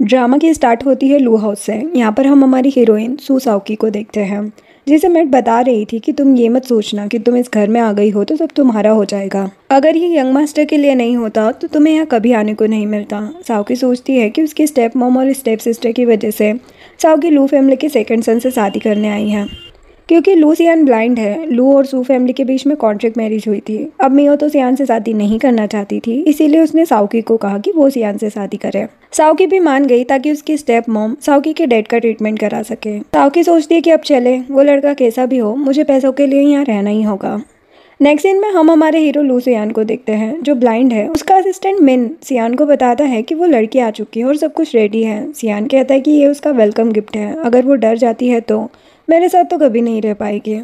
Drama की start होती है लू हाउस से। यहाँ पर हम हमारी हीरोइन सू साओकी को देखते हैं, जिसे मैट बता रही थी कि तुम ये मत सोचना कि तुम इस घर में आ गई हो तो सब तुम्हारा हो जाएगा। अगर ये यंग मास्टर के लिए नहीं होता तो तुम्हें यहाँ कभी आने को नहीं मिलता। साओकी सोचती है कि उसकी स्टेप मॉम और स्टेप सिस्टर की वजह से साओकी लू फैमिली के सेकंड सन से शादी करने आई है। क्योंकि लू सियान ब्लाइंड है, लू और सू फैमिली के बीच में कॉन्ट्रैक्ट मैरिज हुई थी। अब मियो तो सियान से शादी नहीं करना चाहती थी, इसीलिए उसने साओकी को कहा कि वो सियान से शादी करे। साओकी भी मान गई ताकि उसकी स्टेप मॉम साओकी के डैड का ट्रीटमेंट करा सके। साओकी सोचती है कि अब चले, वो लड़का कैसा भी हो मुझे पैसों के लिए यहाँ रहना ही होगा। नेक्स्ट सीन में हम हमारे हीरो लू सियान को देखते हैं, जो ब्लाइंड है। उसका असिस्टेंट मिन सियान को बताता है कि वो लड़की आ चुकी है और सब कुछ रेडी है। सियान कहता है कि ये उसका वेलकम गिफ्ट है, अगर वो डर जाती है तो मेरे साथ तो कभी नहीं रह पाएगी।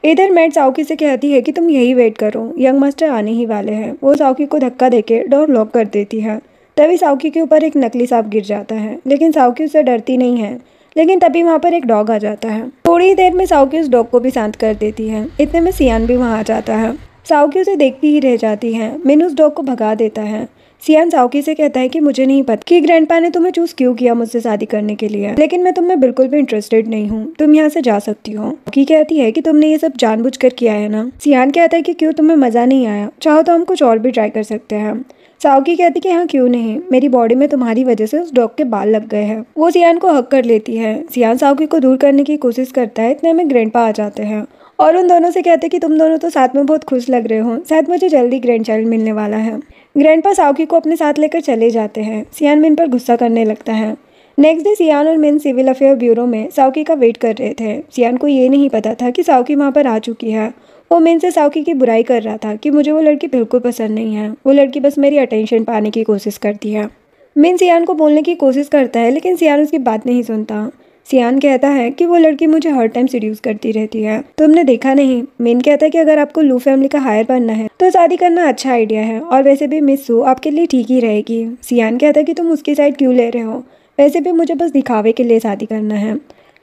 इधर मैट साओकी से कहती है कि तुम यही वेट करो, यंग मास्टर आने ही वाले हैं। वो साओकी को धक्का देके डोर लॉक कर देती है। तभी साओकी के ऊपर एक नकली सांप गिर जाता है, लेकिन साओकी उससे डरती नहीं है। लेकिन तभी वहाँ पर एक डॉग आ जाता है। थोड़ी ही देर में साओकी उस डॉग को भी शांत कर देती है। इतने में सियान भी वहाँ आ जाता है। साओकी उसे देखती ही रह जाती है। मिन उस डॉग को भगा देता है। सियान साओकी से कहता है कि मुझे नहीं पता कि ग्रैंडपा ने तुम्हें चूज क्यों किया मुझसे शादी करने के लिए, लेकिन मैं तुम्हें बिल्कुल भी इंटरेस्टेड नहीं हूँ, तुम यहाँ से जा सकती हो। साओकी कहती है कि तुमने ये सब जानबूझकर किया है ना। सियान कहता है कि क्यों, तुम्हें मजा नहीं आया, चाहो तो हम कुछ और भी ट्राई कर सकते हैं। साओकी कहती कि हाँ क्यों नहीं, मेरी बॉडी में तुम्हारी वजह से उस डॉग के बाल लग गए हैं। वो सियान को हक कर लेती है। सियान साओकी को दूर करने की कोशिश करता है। इतने में ग्रैंडपा आ जाते हैं और उन दोनों से कहते हैं कि तुम दोनों तो साथ में बहुत खुश लग रहे हो, शायद मुझे जल्दी ग्रैंड चाइल्ड मिलने वाला है। ग्रैंडपा साओकी को अपने साथ लेकर चले जाते हैं। सियान मिन पर गुस्सा करने लगता है। नेक्स्ट डे सियान और मिन सिविल अफेयर ब्यूरो में साओकी का वेट कर रहे थे। सियान को ये नहीं पता था कि साओकी वहाँ पर आ चुकी है। वो मिन से साओकी की बुराई कर रहा था कि मुझे वो लड़की बिल्कुल पसंद नहीं है, वो लड़की बस मेरी अटेंशन पाने की कोशिश करती है। मिन सियान को बोलने की कोशिश करता है, लेकिन सियान उसकी बात नहीं सुनता। सियान कहता है कि वो लड़की मुझे हर टाइम सीड्यूस करती रहती है, तुमने देखा नहीं। मिन कहता है कि अगर आपको लू फैमिली का हायर बनना है तो शादी करना अच्छा आइडिया है, और वैसे भी मिस सू आपके लिए ठीक ही रहेगी। सियान कहता है कि तुम उसकी साइड क्यों ले रहे हो, वैसे भी मुझे बस दिखावे के लिए शादी करना है।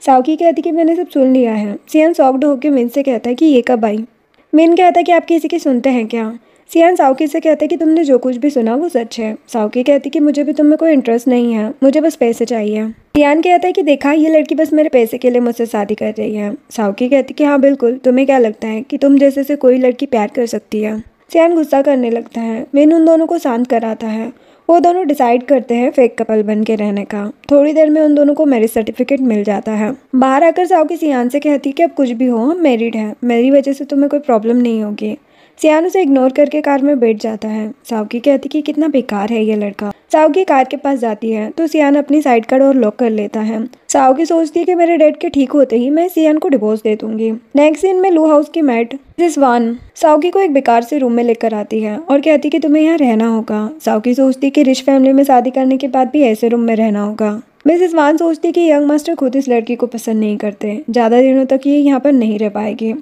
साओकी कहती कि मैंने सब सुन लिया है। सियान शॉक्ड होकर मिन से कहता है कि ये कब आई। मिन कहता है कि आप किसी की सुनते हैं क्या। सियान साओकी से कहता है कि तुमने जो कुछ भी सुना वो सच है। साओकी कहती कि मुझे भी तुम में कोई इंटरेस्ट नहीं है, मुझे बस पैसे चाहिए। सियान कहता है कि देखा, ये लड़की बस मेरे पैसे के लिए मुझसे शादी कर रही है। साओकी कहती कि हाँ बिल्कुल, तुम्हें क्या लगता है कि तुम जैसे से कोई लड़की प्यार कर सकती है। सियान गुस्सा करने लगता है। मिन उन दोनों को शांत कराता है। वो दोनों डिसाइड करते हैं फेक कपल बन के रहने का। थोड़ी देर में उन दोनों को मैरिज सर्टिफिकेट मिल जाता है। बाहर आकर साओकी सियान से कहती कि अब कुछ भी हो, हम मैरिड हैं, मेरी वजह से तुम्हें कोई प्रॉब्लम नहीं होगी। सियान उसे इग्नोर करके कार में बैठ जाता है। साओकी कहती कि कितना बेकार है ये लड़का। साओकी कार के पास जाती है तो सियान अपनी साइड का डोर लॉक कर लेता है। साओकी सोचती है कि मेरे डैड के ठीक होते ही मैं सियान को डिवोर्स दे दूंगी। नेक्स्ट सीन में लू हाउस की मैट मिसेस वान साओकी को एक बेकार से रूम में लेकर आती है और कहती कि तुम्हें यहाँ रहना होगा। साओकी सोचती कि रिच फैमिली में शादी करने के बाद भी ऐसे रूम में रहना होगा। मिसेस वान सोचती कि यंग मास्टर खुद इस लड़की को पसंद नहीं करते, ज़्यादा दिनों तक ये यहाँ पर नहीं रह पाएगी।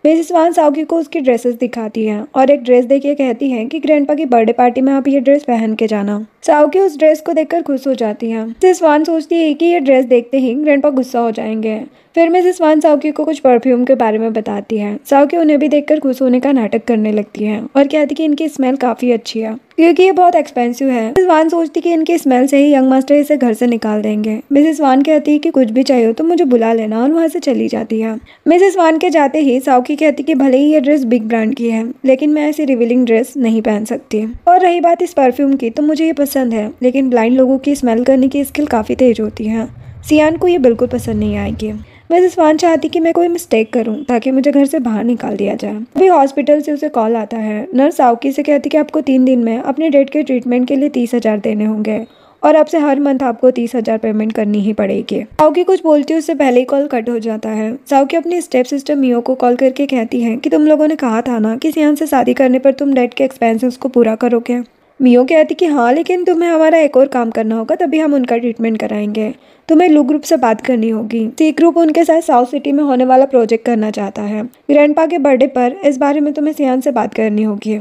मिसेस वान साओकी को उसकी ड्रेसेस दिखाती है और एक ड्रेस देखिए कहती है कि ग्रैंडपा की बर्थडे पार्टी में आप ये ड्रेस पहन के जाना। साओकी उस ड्रेस को देखकर खुश हो जाती है। मिसेस वान सोचती है कि ये ड्रेस देखते ही ग्रैंडपा गुस्सा हो जाएंगे। फिर मिसेस वान साओकी को कुछ परफ्यूम के बारे में बताती है। साओकी उन्हें भी देखकर खुश होने का नाटक करने लगती है और कहती कि इनकी स्मेल काफी अच्छी है क्योंकि ये बहुत एक्सपेंसिव है। मिसेस वान सोचती कि इनकी स्मेल से ही यंग मास्टर इसे घर से निकाल देंगे। मिसेस वान कहती है कि कुछ भी चाहिए तो मुझे बुला लेना, और वहाँ से चली जाती है। मिसेस वान के जाते ही साओकी कहती कि भले ही ये ड्रेस बिग ब्रांड की है, लेकिन मैं ऐसी रिवीलिंग ड्रेस नहीं पहन सकती। और रही बात इस परफ्यूम की, तो मुझे ये पसंद है, लेकिन ब्लाइंड लोगों की स्मेल करने की स्किल काफ़ी तेज होती है। सियान को ये बिल्कुल पसंद नहीं आएगी। मिसेस वान चाहती कि मैं कोई मिस्टेक करूं ताकि मुझे घर से बाहर निकाल दिया जाए। अभी हॉस्पिटल से उसे कॉल आता है। नर्स साओकी से कहती कि आपको 3 दिन में अपने डेट के ट्रीटमेंट के लिए 30,000 देने होंगे और अब से हर मंथ आपको 30,000 पेमेंट करनी ही पड़ेगी। साओकी कुछ बोलती है, उससे पहले ही कॉल कट हो जाता है। साओकी अपनी स्टेप सिस्टर मियो को कॉल करके कहती है कि तुम लोगों ने कहा था ना कि सियान से शादी करने पर तुम डेट के एक्सपेंसेस को पूरा करोगे। मियो कहती कि हाँ, लेकिन तुम्हें हमारा एक और काम करना होगा, तभी हम उनका ट्रीटमेंट कराएंगे। तुम्हें लू ग्रुप से बात करनी होगी। सी ग्रुप उनके साथ साउथ सिटी में होने वाला प्रोजेक्ट करना चाहता है। ग्रैंडपा के बर्थडे पर इस बारे में तुम्हें सियान से बात करनी होगी।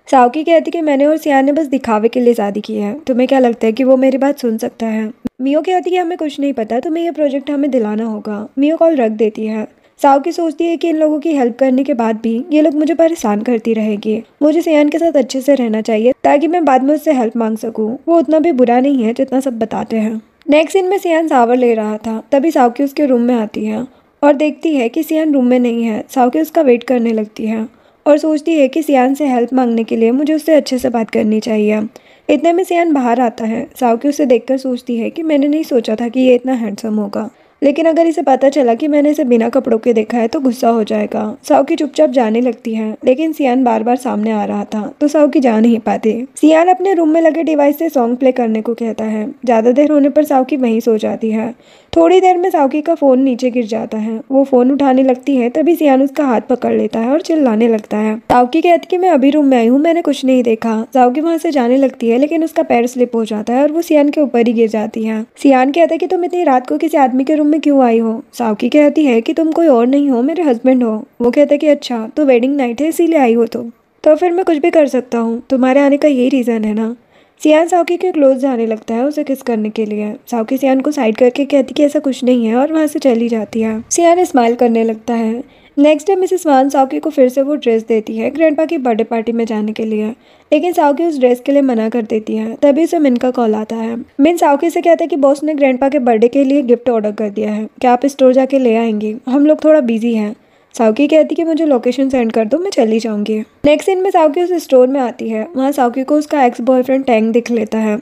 साओकी कहती कि मैंने और सियान ने बस दिखावे के लिए शादी की है, तुम्हें क्या लगता है कि वो मेरी बात सुन सकता है। मियो कहती कि हमें कुछ नहीं पता, तुम्हें ये प्रोजेक्ट हमें दिलाना होगा। मियो कॉल रख देती है। साओकी सोचती है कि इन लोगों की हेल्प करने के बाद भी ये लोग मुझे परेशान करती रहेगी। मुझे सियान के साथ अच्छे से रहना चाहिए ताकि मैं बाद में उससे हेल्प मांग सकूं। वो उतना भी बुरा नहीं है जितना सब बताते हैं। नेक्स्ट सीन में सियान शावर ले रहा था, तभी साउकी उसके रूम में आती है और देखती है कि सियान रूम में नहीं है। साउकी उसका वेट करने लगती है और सोचती है कि सियान से हेल्प मांगने के लिए मुझे उससे अच्छे से बात करनी चाहिए। इतने में सियान बाहर आता है। साउकी उसे देखकर सोचती है कि मैंने नहीं सोचा था कि ये इतना हैंडसम होगा, लेकिन अगर इसे पता चला कि मैंने इसे बिना कपड़ों के देखा है तो गुस्सा हो जाएगा। साउकी चुपचाप जाने लगती है, लेकिन सियान बार बार सामने आ रहा था तो साउकी जा नहीं पाती। सियान अपने रूम में लगे डिवाइस से सॉन्ग प्ले करने को कहता है। ज़्यादा देर होने पर साउकी वहीं सो जाती है। थोड़ी देर में साउकी का फ़ोन नीचे गिर जाता है। वो फ़ोन उठाने लगती है, तभी सियान उसका हाथ पकड़ लेता है और चिल्लाने लगता है। साउकी कहती कि मैं अभी रूम में आई हूँ, मैंने कुछ नहीं देखा। साउकी वहाँ से जाने लगती है, लेकिन उसका पैर स्लिप हो जाता है और वो सियान के ऊपर ही गिर जाती है। सियान कहता है कि तुम इतनी रात को किसी आदमी के रूम में क्यों आई हो। साउकी कहती है कि तुम कोई और नहीं हो, मेरे हस्बैंड हो। वो कहता है कि अच्छा, तो वेडिंग नाइट है इसीलिए आई हो तो फिर मैं कुछ भी कर सकता हूँ, तुम्हारे आने का यही रीज़न है ना। सियान साउकी के क्लोज जाने लगता है उसे किस करने के लिए। साउकी सियान को साइड करके कहती कि ऐसा कुछ नहीं है और वहाँ से चली जाती है। सियान स्माइल करने लगता है। नेक्स्ट डे मिसेस वान साउकी को फिर से वो ड्रेस देती है ग्रैंडपा की बर्थडे पार्टी में जाने के लिए, लेकिन साउकी उस ड्रेस के लिए मना कर देती है। तभी उसे मिन का कॉल आता है। मिन साउकी से कहता है कि बॉस ने ग्रैंडपा के बर्थडे के लिए गिफ्ट ऑर्डर कर दिया है, क्या आप स्टोर जाके ले आएंगी, हम लोग थोड़ा बिजी हैं। साउकी कहती कि मुझे लोकेशन सेंड कर दो, मैं चली जाऊंगी। नेक्स्ट सीन में साउकी उस स्टोर में आती है। वहाँ साउकी को उसका एक्स बॉयफ्रेंड टैंग दिख लेता है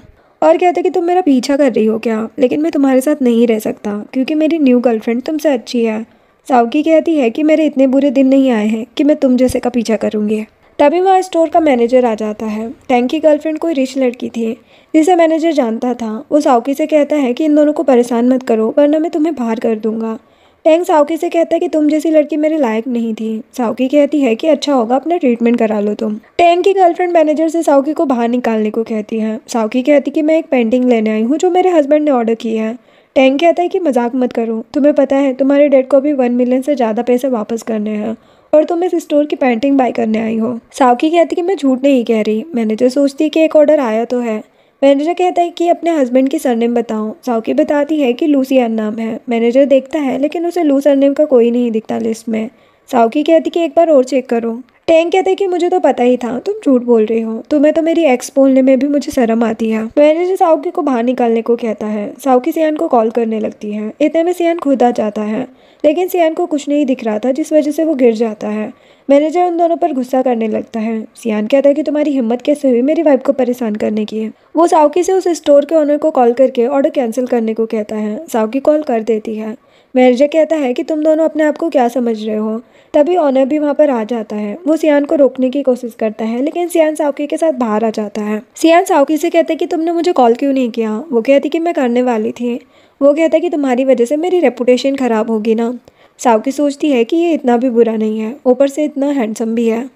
और कहता है कि तुम मेरा पीछा कर रही हो क्या, लेकिन मैं तुम्हारे साथ नहीं रह सकता क्योंकि मेरी न्यू गर्लफ्रेंड तुमसे अच्छी है। साउकी कहती है कि मेरे इतने बुरे दिन नहीं आए हैं कि मैं तुम जैसे का पीछा करूंगी। तभी वहाँ स्टोर का मैनेजर आ जाता है। टैंग की गर्लफ्रेंड कोई रिच लड़की थी जिसे मैनेजर जानता था। वो साउकी से कहता है कि इन दोनों को परेशान मत करो वरना मैं तुम्हें बाहर कर दूंगा। टैंग साउकी से कहता है कि तुम जैसी लड़की मेरे लायक नहीं थी। साउकी कहती है कि अच्छा होगा अपना ट्रीटमेंट करा लो तुम। टैंग की गर्लफ्रेंड मैनेजर से साउकी को बाहर निकालने को कहती है। साउकी कहती कि मैं एक पेंटिंग लेने आई हूँ जो मेरे हस्बैंड ने ऑर्डर की है। टैंग कहता है कि मजाक मत करो, तुम्हें पता है तुम्हारे डैड को भी 1 मिलियन से ज़्यादा पैसे वापस करने हैं और तुम इस स्टोर की पेंटिंग बाय करने आई हो। साउकी कहती कि मैं झूठ नहीं कह रही। मैनेजर सोचती है कि एक ऑर्डर आया तो है। मैनेजर कहता है कि अपने हस्बैंड की सरनेम बताओ। साउकी बताती है कि लूसियान नाम है। मैनेजर देखता है लेकिन उसे लू सरनेम का कोई नहीं दिखता लिस्ट में। साउकी कहती कि एक बार और चेक करो। टैंग कहते कि मुझे तो पता ही था तुम झूठ बोल रही हो, तुम्हें तो मेरी एक्स बोलने में भी मुझे शर्म आती है। मैनेजर साउकी को बाहर निकालने को कहता है। साउकी सियान को कॉल करने लगती है। इतने में सियान खुद आ जाता है, लेकिन सियान को कुछ नहीं दिख रहा था जिस वजह से वो गिर जाता है। मैनेजर उन दोनों पर गुस्सा करने लगता है। सियान कहता है कि तुम्हारी हिम्मत कैसे हुई मेरी वाइफ को परेशान करने की। वो साउकी से उस स्टोर के ओनर को कॉल करके ऑर्डर कैंसिल करने को कहता है। साउकी कॉल कर देती है। मैनेजर कहता है कि तुम दोनों अपने आप को क्या समझ रहे हो। तभी ऑनर भी वहाँ पर आ जाता है। वो सियान को रोकने की कोशिश करता है, लेकिन सियान साउकी के साथ बाहर आ जाता है। सियान साउकी से कहते कि तुमने मुझे कॉल क्यों नहीं किया। वो कहती कि मैं करने वाली थी। वो कहता कि तुम्हारी वजह से मेरी रेपुटेशन खराब होगी ना। साउकी सोचती है कि ये इतना भी बुरा नहीं है, ऊपर से इतना हैंडसम भी है।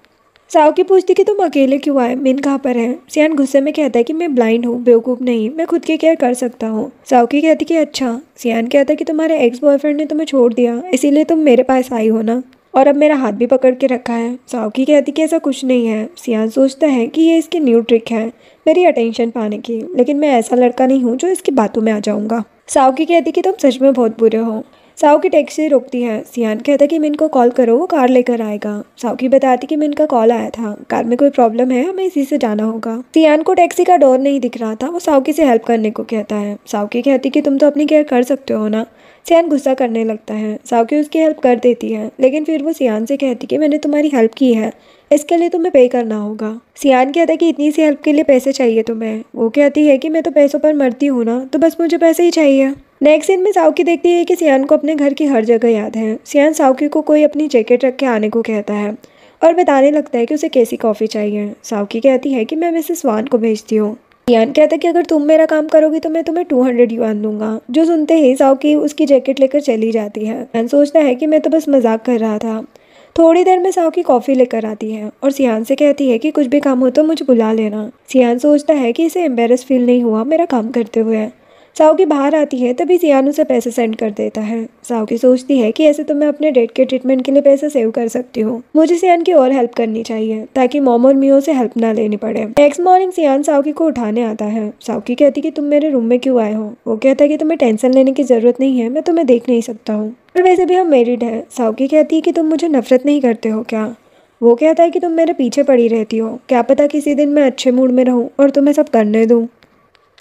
साउकी पूछती कि तुम अकेले क्यों आए, मिन कहाँ पर है। सियान गुस्से में कहता है कि मैं ब्लाइंड हूँ, बेवकूफ़ नहीं, मैं खुद की केयर कर सकता हूँ। साउकी कहती कि अच्छा। सियान कहता है कि तुम्हारे एक्स बॉयफ्रेंड ने तुम्हें छोड़ दिया इसीलिए तुम मेरे पास आई हो ना, और अब मेरा हाथ भी पकड़ के रखा है। साउकी कहती कि ऐसा कुछ नहीं है। सियान सोचता है कि ये इसकी न्यू ट्रिक है मेरी अटेंशन पाने की, लेकिन मैं ऐसा लड़का नहीं हूँ जो इसकी बातों में आ जाऊँगा। साउकी कहती कि तुम सच में बहुत बुरे हो। साउकी टैक्सी रोकती है। सियान कहता कि मिन को कॉल करो, वो कार लेकर आएगा। साउकी बताती कि मिन का कॉल आया था, कार में कोई प्रॉब्लम है, हमें इसी से जाना होगा। सियान को टैक्सी का डोर नहीं दिख रहा था। वो साउकी से हेल्प करने को कहता है। साउकी कहती कि तुम तो अपनी केयर कर सकते हो ना। सियान गुस्सा करने लगता है। साउकी उसकी हेल्प कर देती है, लेकिन फिर वो सियान से कहती कि मैंने तुम्हारी हेल्प की है, इसके लिए तुम्हें पे करना होगा। सियान कहता है कि इतनी सी हेल्प के लिए पैसे चाहिए तुम्हें। वो कहती है कि मैं तो पैसों पर मरती हूँ ना, तो बस मुझे पैसे ही चाहिए। नेक्स्ट सीन में साउकी देखती है कि सियान को अपने घर की हर जगह याद है। सियान साउकी को कोई अपनी जैकेट रख के आने को कहता है और बताने लगता है कि उसे कैसी कॉफ़ी चाहिए। साउकी कहती है कि मैं मिसेस वान को भेजती हूँ। सियान कहता है कि अगर तुम मेरा काम करोगी तो मैं तुम्हें 200 युआन दूंगा। जो सुनते ही साउकी उसकी जैकेट लेकर चली जाती है। सियान सोचता है कि मैं तो बस मजाक कर रहा था। थोड़ी देर में साउकी कॉफ़ी लेकर आती है और सियान से कहती है कि कुछ भी काम हो तो मुझे बुला लेना। सियान सोचता है कि इसे एम्बेरस फील नहीं हुआ मेरा काम करते हुए। साउकी बाहर आती है, तभी सियान उसे पैसे सेंड कर देता है। साउकी सोचती है कि ऐसे तो मैं अपने डेट के ट्रीटमेंट के लिए पैसे सेव कर सकती हूँ। मुझे सियान की और हेल्प करनी चाहिए ताकि मॉम और मियो से हेल्प ना लेनी पड़े। नेक्स्ट मॉर्निंग सियान साउकी को उठाने आता है। साउकी कहती कि तुम मेरे रूम में क्यों आए हो। वो कहता है कि तुम्हें टेंशन लेने की जरूरत नहीं है, मैं तुम्हें देख नहीं सकता हूँ, और वैसे भी हम मैरिड हैं। साउकी कहती है कि तुम मुझे नफरत नहीं करते हो क्या। वो कहता है कि तुम मेरे पीछे पड़ी रहती हो, क्या पता किसी दिन मैं अच्छे मूड में रहूँ और तुम्हें सब करने दूँ।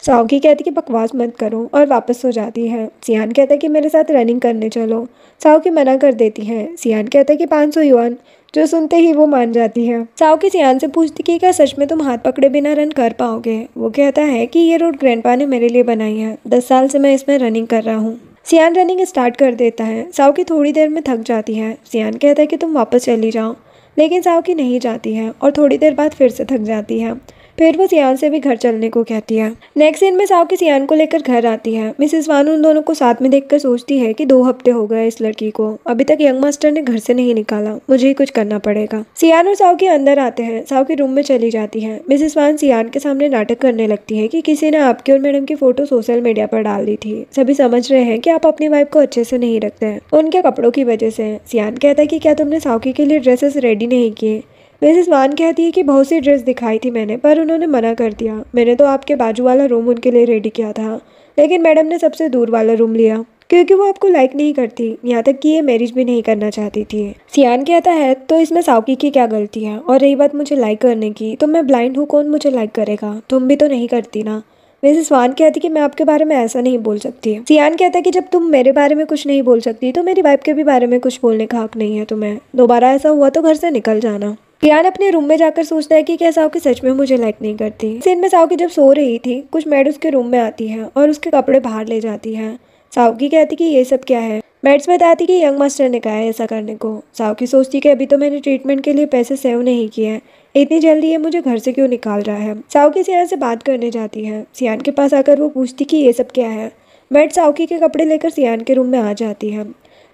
साओकी कहती कि बकवास मत करो और वापस सो जाती है। सियान कहता है कि मेरे साथ रनिंग करने चलो। साओकी मना कर देती है। सियान कहता है कि 500 युआन, जो सुनते ही वो मान जाती है। साओकी सियान से पूछती कि क्या सच में तुम हाथ पकड़े बिना रन कर पाओगे। वो कहता है कि ये रोड ग्रैंडपा ने मेरे लिए बनाई है, 10 साल से मैं इसमें रनिंग कर रहा हूँ। सियान रनिंग स्टार्ट कर देता है। साओकी थोड़ी देर में थक जाती है। सियान कहता है कि तुम वापस चली जाओ, लेकिन साओकी नहीं जाती है और थोड़ी देर बाद फिर से थक जाती है। फिर वो सियान से भी घर चलने को कहती है। नेक्स्ट सीन में साओकी सियान को लेकर घर आती है। मिसेस वान उन दोनों को साथ में देखकर सोचती है कि 2 हफ्ते हो गए इस लड़की को, अभी तक यंग मास्टर ने घर से नहीं निकाला, मुझे ही कुछ करना पड़ेगा। सियान और साओकी अंदर आते हैं। साओकी रूम में चली जाती है। मिसेस वान सियान के सामने नाटक करने लगती है कि किसी ने आपकी और मैडम की फोटो सोशल मीडिया पर डाल दी थी। सभी समझ रहे हैं कि आप अपनी वाइफ को अच्छे से नहीं रखते हैं, उनके कपड़ों की वजह से। सियान कहता है कि क्या तुमने साओकी के लिए ड्रेसेस रेडी नहीं किए। मिसेस वान कहती है कि बहुत सी ड्रेस दिखाई थी मैंने, पर उन्होंने मना कर दिया। मैंने तो आपके बाजू वाला रूम उनके लिए रेडी किया था, लेकिन मैडम ने सबसे दूर वाला रूम लिया क्योंकि वो आपको लाइक नहीं करती, यहाँ तक कि ये मैरिज भी नहीं करना चाहती थी। सियान कहता है तो इसमें साओकी की क्या गलती है, और रही बात मुझे लाइक करने की, तो मैं ब्लाइंड हूँ, कौन मुझे लाइक करेगा, तुम भी तो नहीं करती ना। मिसेस वान कहती कि मैं आपके बारे में ऐसा नहीं बोल सकती। सियान कहता है कि जब तुम मेरे बारे में कुछ नहीं बोल सकती तो मेरी वाइफ के भी बारे में कुछ बोलने का हक नहीं है तुम्हें। दोबारा ऐसा हुआ तो घर से निकल जाना। सियान अपने रूम में जाकर सोचता है कि क्या साओकी सच में मुझे लाइक नहीं करती। सीन में साओकी जब सो रही थी, कुछ मेड उसके रूम में आती है और उसके कपड़े बाहर ले जाती है। साओकी कहती कि ये सब क्या है। मेड्स बताती कि यंग मास्टर ने कहा है ऐसा करने को। साओकी सोचती कि अभी तो मैंने ट्रीटमेंट के लिए पैसे सेव नहीं किए हैं, इतनी जल्दी ये मुझे घर से क्यों निकाल रहा है। साओकी सियान से बात करने जाती है। सियान के पास आकर वो पूछती कि ये सब क्या है। मेड साओकी के कपड़े लेकर सियान के रूम में आ जाती है।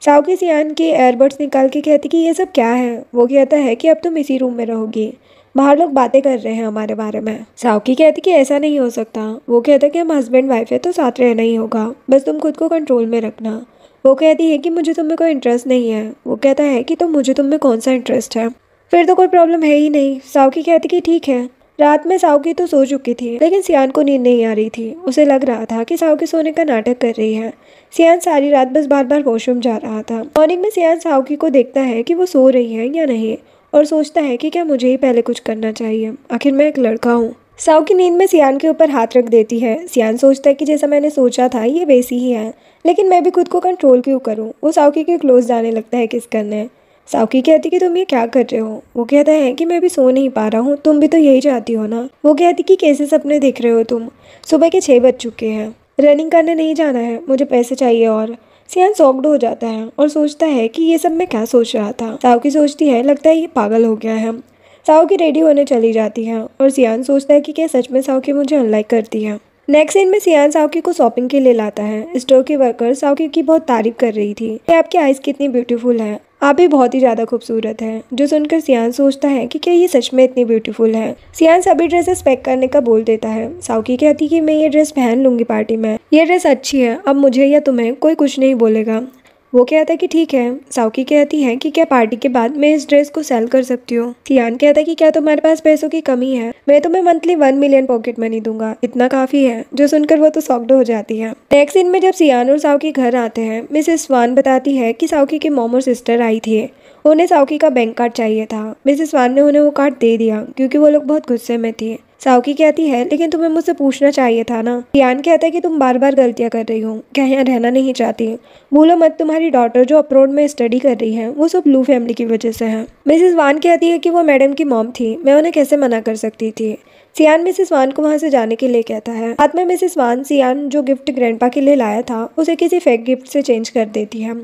साओकी सियान के एयरबड्स निकाल के कहती कि ये सब क्या है। वो कहता है कि अब तुम इसी रूम में रहोगी, बाहर लोग बातें कर रहे हैं हमारे बारे में। साओकी कहती कि ऐसा नहीं हो सकता। वो कहता है कि हम हस्बैंड वाइफ है तो साथ रहना ही होगा, बस तुम खुद को कंट्रोल में रखना। वो कहती है कि मुझे तुम में कोई इंटरेस्ट नहीं है। वो कहता है कि तो मुझे तुम में कौन सा इंटरेस्ट है, फिर तो कोई प्रॉब्लम है ही नहीं। साओकी कहती कि ठीक है। रात में साओकी तो सो चुकी थी, लेकिन सियान को नींद नहीं आ रही थी। उसे लग रहा था कि साओकी सोने का नाटक कर रही है। सियान सारी रात बस बार बार वॉशरूम जा रहा था। मॉर्निंग में सियान साओकी को देखता है कि वो सो रही है या नहीं, और सोचता है कि क्या मुझे ही पहले कुछ करना चाहिए, आखिर मैं एक लड़का हूँ। साओकी नींद में सियान के ऊपर हाथ रख देती है। सियान सोचता है कि जैसा मैंने सोचा था ये वैसी ही है, लेकिन मैं भी खुद को कंट्रोल क्यों करूँ। वो साओकी के क्लोज जाने लगता है किस करने। साओकी कहती कि तुम ये क्या कर रहे हो। वो कहता है कि मैं भी सो नहीं पा रहा हूँ, तुम भी तो यही चाहती हो ना। वो कहती कि कैसे सपने देख रहे हो तुम, सुबह के 6 बज चुके हैं, रनिंग करने नहीं जाना है, मुझे पैसे चाहिए। और सियान शॉक्ड हो जाता है और सोचता है कि ये सब मैं क्या सोच रहा था। साओकी सोचती है लगता है ये पागल हो गया है। साओकी रेडी होने चली जाती है और सियान सोचता है कि क्या सच में साओकी मुझे अनलाइक करती है। नेक्स्ट सीन में सियान साओकी को शॉपिंग के लिए लाता है। स्टोर की वर्कर साओकी की बहुत तारीफ कर रही थी कि आपकी आइज कितनी ब्यूटीफुल है, आप भी बहुत ही ज़्यादा खूबसूरत है। जो सुनकर सियान सोचता है कि क्या ये सच में इतनी ब्यूटीफुल है। सियान सभी ड्रेसेस पैक करने का बोल देता है। साओकी कहती कि मैं ये ड्रेस पहन लूंगी पार्टी में, ये ड्रेस अच्छी है, अब मुझे या तुम्हें कोई कुछ नहीं बोलेगा। वो कहता है कि ठीक है। साओकी कहती है कि क्या पार्टी के बाद मैं इस ड्रेस को सेल कर सकती हूँ। सियान कहता है कि क्या तुम्हारे पास पैसों की कमी है, मैं तुम्हें मंथली 1 मिलियन पॉकेट मनी दूंगा, इतना काफी है। जो सुनकर वो तो शॉक्ड हो जाती है। नेक्स्ट सीन में जब सियान और साओकी घर आते हैं, मिसेस वान बताती है कि साओकी की मॉम और सिस्टर आई थी, उन्हें साओकी का बैंक कार्ड चाहिए था। मिसेस वान ने उन्हें वो कार्ड दे दिया क्योंकि वो लोग बहुत गुस्से में थी। साओकी कहती है लेकिन तुम्हें मुझसे पूछना चाहिए था ना। सियान कहता है कि तुम बार बार गलतियां कर रही हो, क्या यहाँ रहना नहीं चाहती। भूलो मत तुम्हारी डॉटर जो अब्रॉड में स्टडी कर रही है वो सब लू फैमिली की वजह से है। मिसेस वान कहती है कि वो मैडम की मॉम थी, मैं उन्हें कैसे मना कर सकती थी। सियान मिसेस वान को वहां से जाने के लिए कहता है। बाद में मिसेस वान सियान जो गिफ्ट ग्रैंडपा के लिए लाया था उसे किसी फेक गिफ्ट से चेंज कर देती है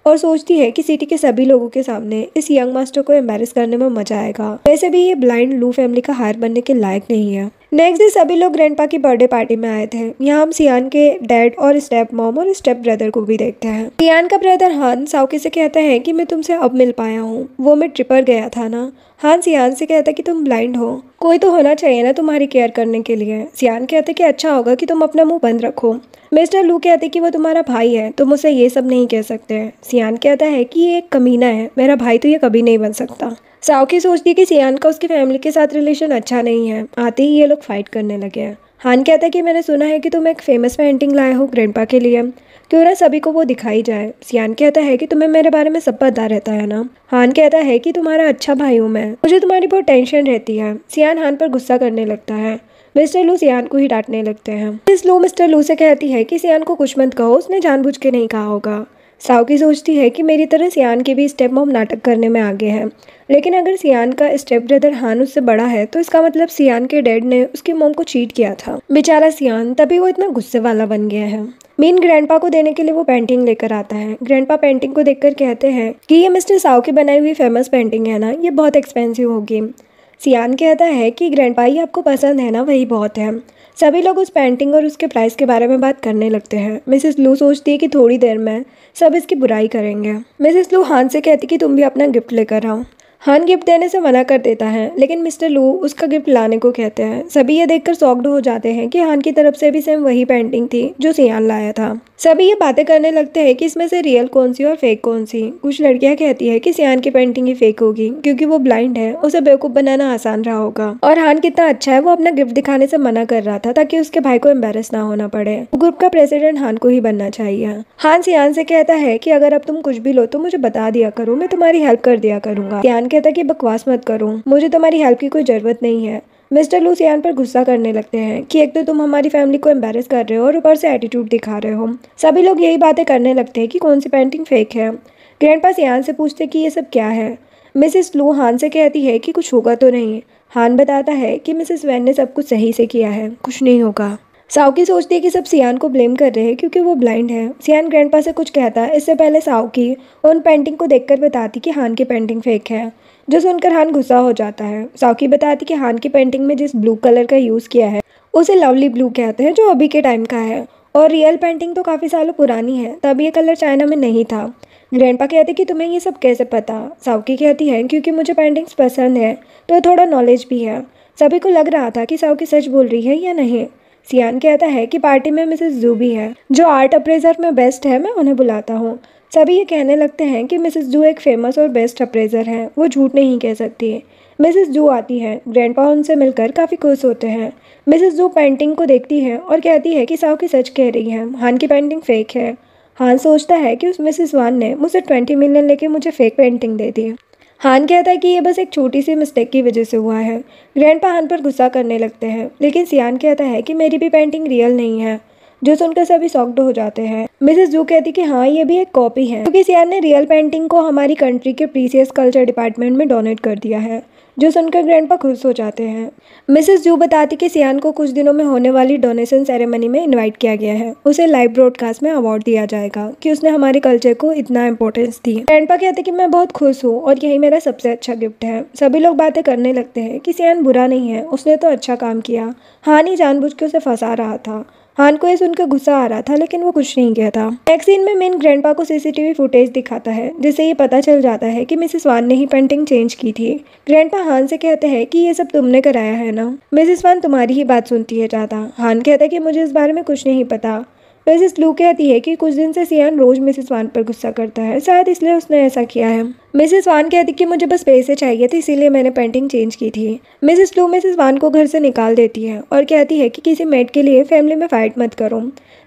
और सोचती है कि सिटी के सभी लोगों के सामने इस यंग मास्टर को एम्बैरेस करने में मजा आएगा। वैसे भी ये ब्लाइंड लू फैमिली का हार बनने के लायक नहीं है। नेक्स्ट डे सभी लोग ग्रैंडपा की बर्थडे पार्टी में आए थे। यहाँ हम सियान के डैड और स्टेप मॉम और स्टेप ब्रदर को भी देखते हैं। सियान का ब्रदर हान साओकी से कहता है कि मैं तुमसे अब मिल पाया हूँ, वो मैं ट्रिपर गया था ना। हान सियान से कहता है कि तुम ब्लाइंड हो, कोई तो होना चाहिए ना तुम्हारी केयर करने के लिए। सियान कहते कि अच्छा होगा कि तुम अपना मुंह बंद रखो। मिस्टर लू कहते कि वो तुम्हारा भाई है, तुम उसे ये सब नहीं कह सकते। सियान कहता है कि ये एक कमीना है, मेरा भाई तो ये कभी नहीं बन सकता। साओकी सोचती है कि सियान का उसकी फैमिली के साथ रिलेशन अच्छा नहीं है। आते ही ये लोग फाइट करने लगे हैं। हान कहता है कि मैंने सुना है कि तुम एक फेमस पेंटिंग लाए हो ग्रैंडपा के लिए, क्यों ना सभी को वो दिखाई जाए। सियान कहता है कि तुम्हें मेरे बारे में सब पता रहता है ना। हान कहता है कि तुम्हारा अच्छा भाई हूँ मैं, मुझे तुम्हारी बहुत टेंशन रहती है। सियान हान पर गुस्सा करने लगता है। मिस्टर लू सियान को ही डांटने लगते हैं। मिस लू मिस्टर लू से कहती है कि सियान को कुछ मत कहो, उसने जानबूझ के नहीं कहा होगा। साओकी सोचती है कि मेरी तरह सियान के भी स्टेप मॉम नाटक करने में आगे हैं, लेकिन अगर सियान का स्टेप ब्रदर हान उससे बड़ा है तो इसका मतलब सियान के डैड ने उसकी मॉम को चीट किया था। बेचारा सियान, तभी वो इतना गुस्से वाला बन गया है। मीन ग्रैंडपा को देने के लिए वो पेंटिंग लेकर आता है। ग्रैंडपा पेंटिंग को देखकर कहते हैं कि ये मिस्टर साओ की बनाई हुई फेमस पेंटिंग है ना, ये बहुत एक्सपेंसिव होगी। सियान कहता है कि ग्रैंडपा ये आपको पसंद है ना, वही बहुत है। सभी लोग उस पेंटिंग और उसके प्राइस के बारे में बात करने लगते हैं। मिसेस लू सोचती है कि थोड़ी देर में सब इसकी बुराई करेंगे। मिसेस लू हान से कहती कि तुम भी अपना गिफ्ट लेकर आओ। हान गिफ्ट देने से मना कर देता है, लेकिन मिस्टर लू उसका गिफ्ट लाने को कहते हैं। सभी ये देखकर शॉक्ड हो जाते हैं कि हान की तरफ से भी सेम वही पेंटिंग थी जो सियान लाया था। सभी ये बातें करने लगते हैं कि इसमें से रियल कौन सी और फेक कौन सी। कुछ लड़कियां कहती है कि सियान की पेंटिंग ही फेक होगी क्योंकि वो ब्लाइंड है, उसे बेवकूफ बनाना आसान रहा होगा। और हान कितना अच्छा है, वो अपना गिफ्ट दिखाने से मना कर रहा था ताकि उसके भाई को एम्बेरस ना होना पड़े। ग्रुप का प्रेसिडेंट हान को ही बनना चाहिए। हान सियान से कहता है कि अगर अब तुम कुछ भी लो तो मुझे बता दिया करो, मैं तुम्हारी हेल्प कर दिया करूंगा। सियान कहता है कि बकवास मत करो, मुझे तुम्हारी हेल्प की कोई जरूरत नहीं है। मिस्टर लू सियान पर गुस्सा करने लगते हैं कि एक तो तुम हमारी फैमिली को एम्बेरस कर रहे हो और ऊपर से एटीट्यूड दिखा रहे हो। सभी लोग यही बातें करने लगते हैं कि कौन सी पेंटिंग फेक है। ग्रैंडपा सियान से पूछते कि ये सब क्या है। मिसेस लू हान से कहती है कि कुछ होगा तो नहीं। हान बताता है कि मिसेस वैन ने सब कुछ सही से किया है, कुछ नहीं होगा। साओकी सोचती है कि सब सियान को ब्लेम कर रहे हैं क्योंकि वो ब्लाइंड है। सियान ग्रैंडपा से कुछ कहता है, इससे पहले साओकी उन पेंटिंग को देखकर बताती कि हान की पेंटिंग फेक है, जो सुनकर हान गुस्सा हो जाता है। साओकी बताती कि हान की पेंटिंग में जिस ब्लू कलर का यूज़ किया है उसे लवली ब्लू कहते हैं, जो अभी के टाइम का है, और रियल पेंटिंग तो काफ़ी सालों पुरानी है, तब ये कलर चाइना में नहीं था। ग्रैंडपा कहते कि तुम्हें ये सब कैसे पता। साओकी कहती है क्योंकि मुझे पेंटिंग्स पसंद है तो थोड़ा नॉलेज भी है। सभी को लग रहा था कि साओकी सच बोल रही है या नहीं। सियान कहता है कि पार्टी में मिसेस जू भी है, जो आर्ट अप्रेजर में बेस्ट है, मैं उन्हें बुलाता हूँ। सभी ये कहने लगते हैं कि मिसेस जू एक फेमस और बेस्ट अप्रेजर हैं, वो झूठ नहीं कह सकती। मिसेस जू आती है, ग्रैंडपा उनसे मिलकर काफ़ी खुश होते हैं। मिसेस जू पेंटिंग को देखती है और कहती है कि साओकी सच कह रही है, हान की पेंटिंग फेक है। हान सोचता है कि उस मिसेस वान ने मुझसे 20 मिलियन लेके मुझे फेक पेंटिंग दे दी। हान कहता है कि ये बस एक छोटी सी मिस्टेक की वजह से हुआ है। ग्रैंडपा हान पर गुस्सा करने लगते हैं, लेकिन सियान कहता है कि मेरी भी पेंटिंग रियल नहीं है, जो सुनकर सभी शॉक्ड हो जाते हैं। मिसेस जू कहती कि हाँ, ये भी एक कॉपी है क्योंकि सियान ने रियल पेंटिंग को हमारी कंट्री के प्रीसियस कल्चर डिपार्टमेंट में डोनेट कर दिया है, जो सुनकर ग्रैंडपा खुश हो जाते हैं। मिसेस जू बताती कि सियान को कुछ दिनों में होने वाली डोनेशन सेरेमनी में इनवाइट किया गया है, उसे लाइव ब्रॉडकास्ट में अवार्ड दिया जाएगा कि उसने हमारे कल्चर को इतना इंपॉर्टेंस दी। ग्रैंडपा कहते कि मैं बहुत खुश हूँ और यही मेरा सबसे अच्छा गिफ्ट है। सभी लोग बातें करने लगते हैं कि सियान बुरा नहीं है, उसने तो अच्छा काम किया, हान ही जानबूझ के उसे फंसा रहा था। हान को ये सुनकर गुस्सा आ रहा था, लेकिन वो कुछ नहीं कहता। नेक्स्ट सीन में मेन ग्रैंडपा को सीसीटीवी फुटेज दिखाता है, जिससे ये पता चल जाता है कि मिसेस वान ने ही पेंटिंग चेंज की थी। ग्रैंडपा हान से कहते हैं कि ये सब तुमने कराया है ना। मिसेस वान तुम्हारी ही बात सुनती है ज़्यादा। हान कहता है कि मुझे इस बारे में कुछ नहीं पता। मिसेस लू कहती है कि कुछ दिन से सियान रोज मिसेस वान पर गुस्सा करता है, शायद इसलिए उसने ऐसा किया है। मिसेस वान कहती कि मुझे बस पैसे चाहिए थे, इसीलिए मैंने पेंटिंग चेंज की थी। मिसेस लू मिसेस वान को घर से निकाल देती है और कहती है कि किसी मेड के लिए फैमिली में फाइट मत करो।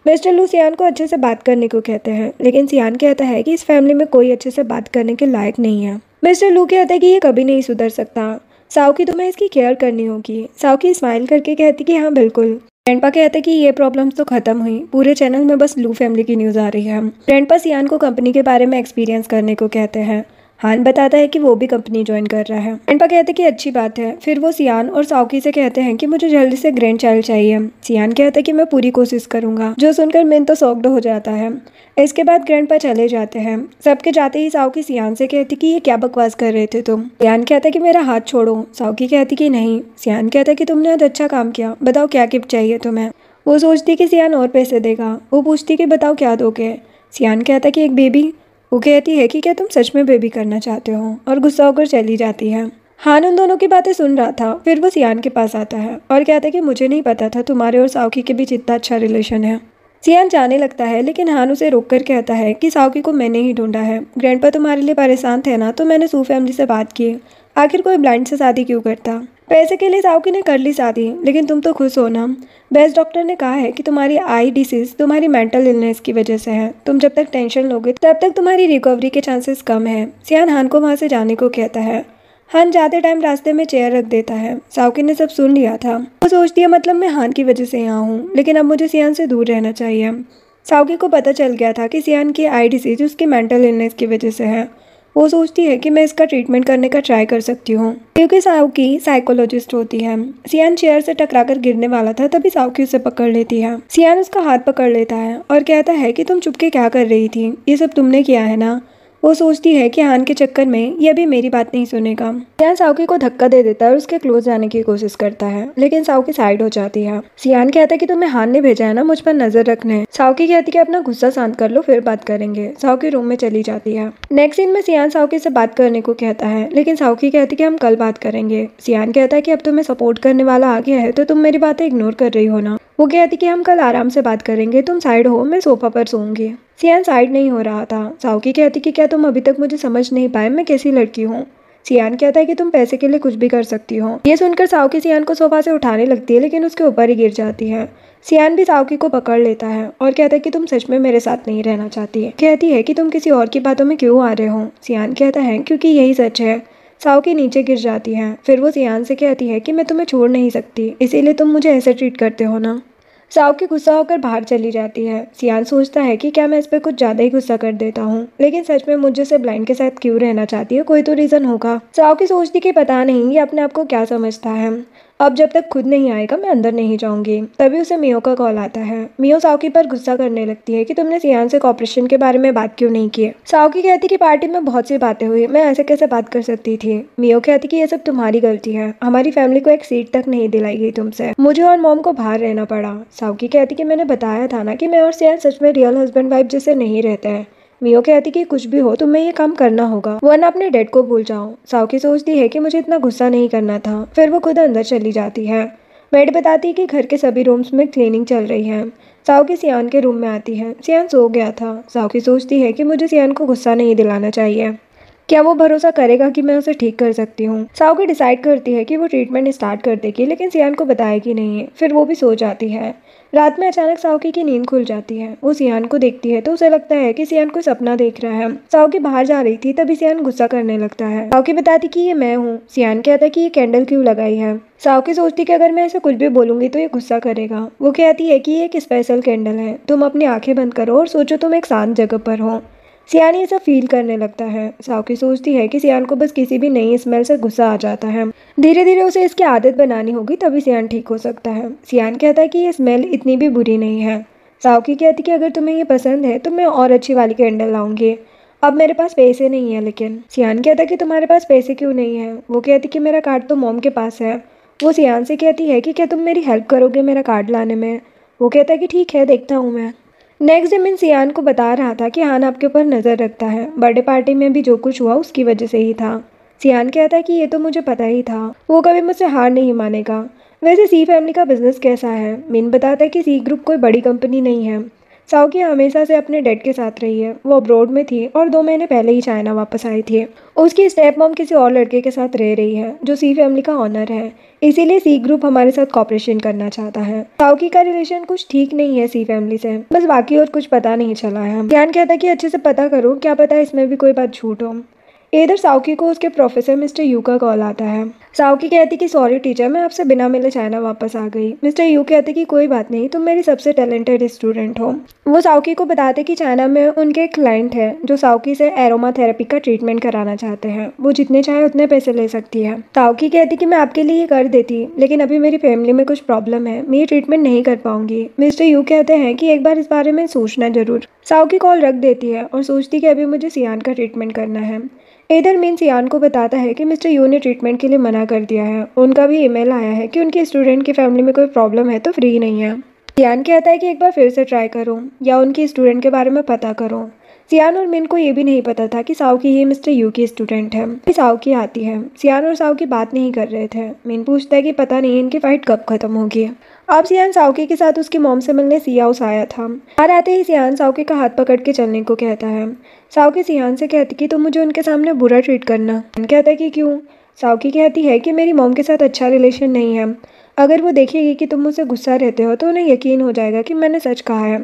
मिस्टर लू सियान को अच्छे से बात करने को कहते हैं, लेकिन सियान कहता है कि इस फैमिली में कोई अच्छे से बात करने के लायक नहीं है। मिस्टर लू कहता है कि ये कभी नहीं सुधर सकता, साओकी तुम्हें इसकी केयर करनी होगी। साओकी स्माइल करके कहती कि हाँ बिल्कुल। ग्रैंडपा कहते कि ये प्रॉब्लम्स तो खत्म हुई, पूरे चैनल में बस लू फैमिली की न्यूज़ आ रही है। ग्रैंडपा सियान को कंपनी के बारे में एक्सपीरियंस करने को कहते हैं। हान बताता है कि वो भी कंपनी ज्वाइन कर रहा है। ग्रैंडपा कहते कि अच्छी बात है। फिर वो सियान और साओकी से कहते हैं कि मुझे जल्दी से ग्रैंड चाइल्ड चाहिए। सियान कहता है कि मैं पूरी कोशिश करूंगा, जो सुनकर मिन तो शॉक्ड हो जाता है। इसके बाद ग्रैंडपा चले जाते हैं। सबके जाते ही साओकी सियान से कहती कि ये क्या बकवास कर रहे थे तुम। सियान कहता है कि मेरा हाथ छोड़ो। साओकी कहती कि नहीं। सियान कहता है कि तुमने आज अच्छा काम किया, बताओ क्या गिफ्ट चाहिए तुम्हें। वो सोचती कि सियान और पैसे देगा। वो पूछती कि बताओ क्या दोगे। सियान कहता कि एक बेबी। वो कहती है कि क्या तुम सच में बेबी करना चाहते हो, और गुस्सा होकर चली जाती है। हान उन दोनों की बातें सुन रहा था। फिर वो सियान के पास आता है और कहता है कि मुझे नहीं पता था तुम्हारे और साओकी के बीच इतना अच्छा रिलेशन है। सियान जाने लगता है, लेकिन हान उसे रोककर कहता है कि साओकी को मैंने ही ढूंढा है। ग्रैंडपा तुम्हारे लिए परेशान थे ना, तो मैंने सू फैमिली से बात की। आखिर कोई ब्लाइंड से शादी क्यों करता। पैसे के लिए साओकी ने कर ली शादी, लेकिन तुम तो खुश हो ना। बेस्ट डॉक्टर ने कहा है कि तुम्हारी आई डिसीज तुम्हारी मेंटल इलनेस की वजह से है। तुम जब तक टेंशन लोगे तब तक तुम्हारी रिकवरी के चांसेस कम है। सियान हान को वहाँ से जाने को कहता है। हान जाते टाइम रास्ते में चेयर रख देता है। साओकी ने सब सुन लिया था। वो सोचती है मतलब मैं हान की वजह से यहाँ हूँ, लेकिन अब मुझे सियान से दूर रहना चाहिए। साओकी को पता चल गया था कि सियान की आई डिसीज उसकी मेंटल इलनेस की वजह से है। वो सोचती है कि मैं इसका ट्रीटमेंट करने का ट्राई कर सकती हूँ, क्योंकि साओकी साइकोलॉजिस्ट होती है। सियान चेयर से टकराकर गिरने वाला था, तभी साओकी उसे पकड़ लेती है। सियान उसका हाथ पकड़ लेता है और कहता है कि तुम चुपके क्या कर रही थी, ये सब तुमने किया है ना। वो सोचती है कि हान के चक्कर में ये भी मेरी बात नहीं सुनेगा। सियान साओकी को धक्का दे देता है और उसके क्लोज जाने की कोशिश करता है, लेकिन साओकी साइड हो जाती है। सियान कहता है कि तुम्हें हान ने भेजा है ना मुझ पर नजर रखने। साओकी कहती है कि अपना गुस्सा शांत कर लो, फिर बात करेंगे। साओकी रूम में चली जाती है। नेक्स्ट सीन में सियान साओकी से बात करने को कहता है, लेकिन साओकी कहती है कि हम कल बात करेंगे। सियान कहता है कि अब तुम्हें सपोर्ट करने वाला आ गया है तो तुम मेरी बातें इग्नोर कर रही हो ना। वो कहती कि हम कल आराम से बात करेंगे, तुम साइड हो, मैं सोफा पर सोऊंगी। सियान साइड नहीं हो रहा था। साओकी कहती कि क्या तुम अभी तक मुझे समझ नहीं पाए, मैं कैसी लड़की हूँ। सियान कहता है कि तुम पैसे के लिए कुछ भी कर सकती हो। ये सुनकर साओकी सियान को सोफा से उठाने लगती है, लेकिन उसके ऊपर ही गिर जाती है। सियान भी साओकी को पकड़ लेता है और कहता है कि तुम सच में मेरे साथ नहीं रहना चाहती। कहती है कि तुम किसी और की बातों में क्यों आ रहे हो। सियान कहता है क्योंकि यही सच है। साओकी नीचे गिर जाती है। फिर वो सियान से कहती है कि मैं तुम्हें छोड़ नहीं सकती, इसीलिए तुम मुझे ऐसे ट्रीट करते हो ना। साओकी गुस्सा होकर बाहर चली जाती है। सियान सोचता है कि क्या मैं इस पर कुछ ज़्यादा ही गुस्सा कर देता हूँ, लेकिन सच में मुझे से ब्लाइंड के साथ क्यों रहना चाहती है, कोई तो रीज़न होगा। साओकी सोचती कि पता नहीं ये अपने आप को क्या समझता है। अब जब तक खुद नहीं आएगा मैं अंदर नहीं जाऊंगी। तभी उसे मियो का कॉल आता है। मियो साओकी पर गुस्सा करने लगती है कि तुमने सियान से कॉपरेशन के बारे में बात क्यों नहीं की। साओकी कहती कि पार्टी में बहुत सी बातें हुई, मैं ऐसे कैसे बात कर सकती थी। मियो कहती कि ये सब तुम्हारी गलती है, हमारी फैमिली को एक सीट तक नहीं दिलाई गई तुमसे, मुझे और मॉम को बाहर रहना पड़ा। साओकी कहती कि मैंने बताया था ना कि मैं और सियान सच में रियल हस्बैंड वाइफ जैसे नहीं रहते हैं। मियो कहती कि कुछ भी हो तुम्हें ये काम करना होगा, वरना अपने डैड को भूल जाओ। साओकी सोचती है कि मुझे इतना गुस्सा नहीं करना था। फिर वो खुद अंदर चली जाती है। मेड बताती है कि घर के सभी रूम्स में क्लीनिंग चल रही है। साओकी सियान के रूम में आती है। सियान सो गया था। साओकी सोचती है कि मुझे सियान को गुस्सा नहीं दिलाना चाहिए। क्या वो भरोसा करेगा कि मैं उसे ठीक कर सकती हूँ। साओकी डिसाइड करती है कि वो ट्रीटमेंट स्टार्ट कर देगी, लेकिन सियान को बताएगी नहीं। फिर वो भी सो जाती है। रात में अचानक साओकी की नींद खुल जाती है। वो सियान को देखती है तो उसे लगता है कि सियान कोई सपना देख रहा है। साओकी बाहर जा रही थी, तभी सियान गुस्सा करने लगता है। साओकी बताती कि ये मैं हूँ। सियान कहता है कि ये कैंडल क्यों लगाई है। साओकी सोचती कि अगर मैं ऐसे कुछ भी बोलूंगी तो ये गुस्सा करेगा। वो कहती है कि ये एक स्पेशल कैंडल है, तुम अपनी आंखें बंद करो और सोचो तुम एक शांत जगह पर हो। सियान ये सब फील करने लगता है। साओकी सोचती है कि सियान को बस किसी भी नई स्मेल से गुस्सा आ जाता है। धीरे धीरे उसे इसकी आदत बनानी होगी, तभी सियान ठीक हो सकता है। सियान कहता है कि ये स्मेल इतनी भी बुरी नहीं है। साओकी कहती कि अगर तुम्हें ये पसंद है तो मैं और अच्छी वाली कैंडल लाऊंगी। अब मेरे पास पैसे नहीं है। लेकिन सियान कहता है कि तुम्हारे पास पैसे क्यों नहीं है। वो कहती कि मेरा कार्ड तो मॉम के पास है। वो सियान से कहती है कि क्या तुम मेरी हेल्प करोगे मेरा कार्ड लाने में। वो कहता है कि ठीक है, देखता हूँ मैं। नेक्स्ट डे मिन सियान को बता रहा था कि हान आपके ऊपर नज़र रखता है, बर्थडे पार्टी में भी जो कुछ हुआ उसकी वजह से ही था। सियान कहता है कि ये तो मुझे पता ही था, वो कभी मुझसे हार नहीं मानेगा। वैसे सी फैमिली का बिजनेस कैसा है। मिन बताता है कि सी ग्रुप कोई बड़ी कंपनी नहीं है। साओकी हमेशा से अपने डैड के साथ रही है। वो अब्रॉड में थी और 2 महीने पहले ही चाइना वापस आई थी। उसकी स्टेप मॉम किसी और लड़के के साथ रह रही है जो सी फैमिली का ऑनर है, इसीलिए सी ग्रुप हमारे साथ कॉपरेशन करना चाहता है। साओकी का रिलेशन कुछ ठीक नहीं है सी फैमिली से, बस बाकी और कुछ पता नहीं चला है। ज्ञान कहता है कि अच्छे से पता करो, क्या पता इसमें भी कोई बात झूठ हो। इधर साओकी को उसके प्रोफेसर मिस्टर यू का कॉल आता है। साओकी कहती कि सॉरी टीचर, मैं आपसे बिना मिले चाइना वापस आ गई। मिस्टर यू कहते कि कोई बात नहीं, तुम मेरी सबसे टैलेंटेड स्टूडेंट हो। वो साओकी को बताते कि चाइना में उनके एक क्लाइंट है जो साओकी से एरोमा थेरेपी का ट्रीटमेंट कराना चाहते हैं। वो जितने चाहे उतने पैसे ले सकती है। साओकी कहती कि मैं आपके लिए ये कर देती, लेकिन अभी मेरी फैमिली में कुछ प्रॉब्लम है, मैं ये ट्रीटमेंट नहीं कर पाऊंगी। मिस्टर यू कहते हैं कि एक बार इस बारे में सोचना जरूर। साओकी कॉल रख देती है और सोचती कि अभी मुझे सियान का ट्रीटमेंट करना है। इधर मिन सियान को बताता है कि मिस्टर यू ने ट्रीटमेंट के लिए मना कर दिया है। उनका भी ईमेल आया है कि उनके स्टूडेंट की फैमिली में कोई प्रॉब्लम है तो फ्री नहीं है। सियान कहता है कि एक बार फिर से ट्राई करो या उनकी स्टूडेंट के बारे में पता करो। सियान और मिन को ये भी नहीं पता था कि साओकी ही मिस्टर यू की स्टूडेंट है। साओकी आती है। सियान और साओकी बात नहीं कर रहे थे। मिन पूछता है कि पता नहीं इनकी फाइट कब खत्म होगी। अब सियान साओकी के साथ उसकी मॉम से मिलने सी हाउस आया था। बाहर आते ही सियान साओकी का हाथ पकड़ के चलने को कहता है। साओकी सियान से कहती कि तुम मुझे उनके सामने बुरा ट्रीट करना। कहता है कि क्यों। साओकी कहती है कि मेरी मॉम के साथ अच्छा रिलेशन नहीं है, अगर वो देखेगी कि तुम मुझसे गुस्सा रहते हो तो उन्हें यकीन हो जाएगा कि मैंने सच कहा है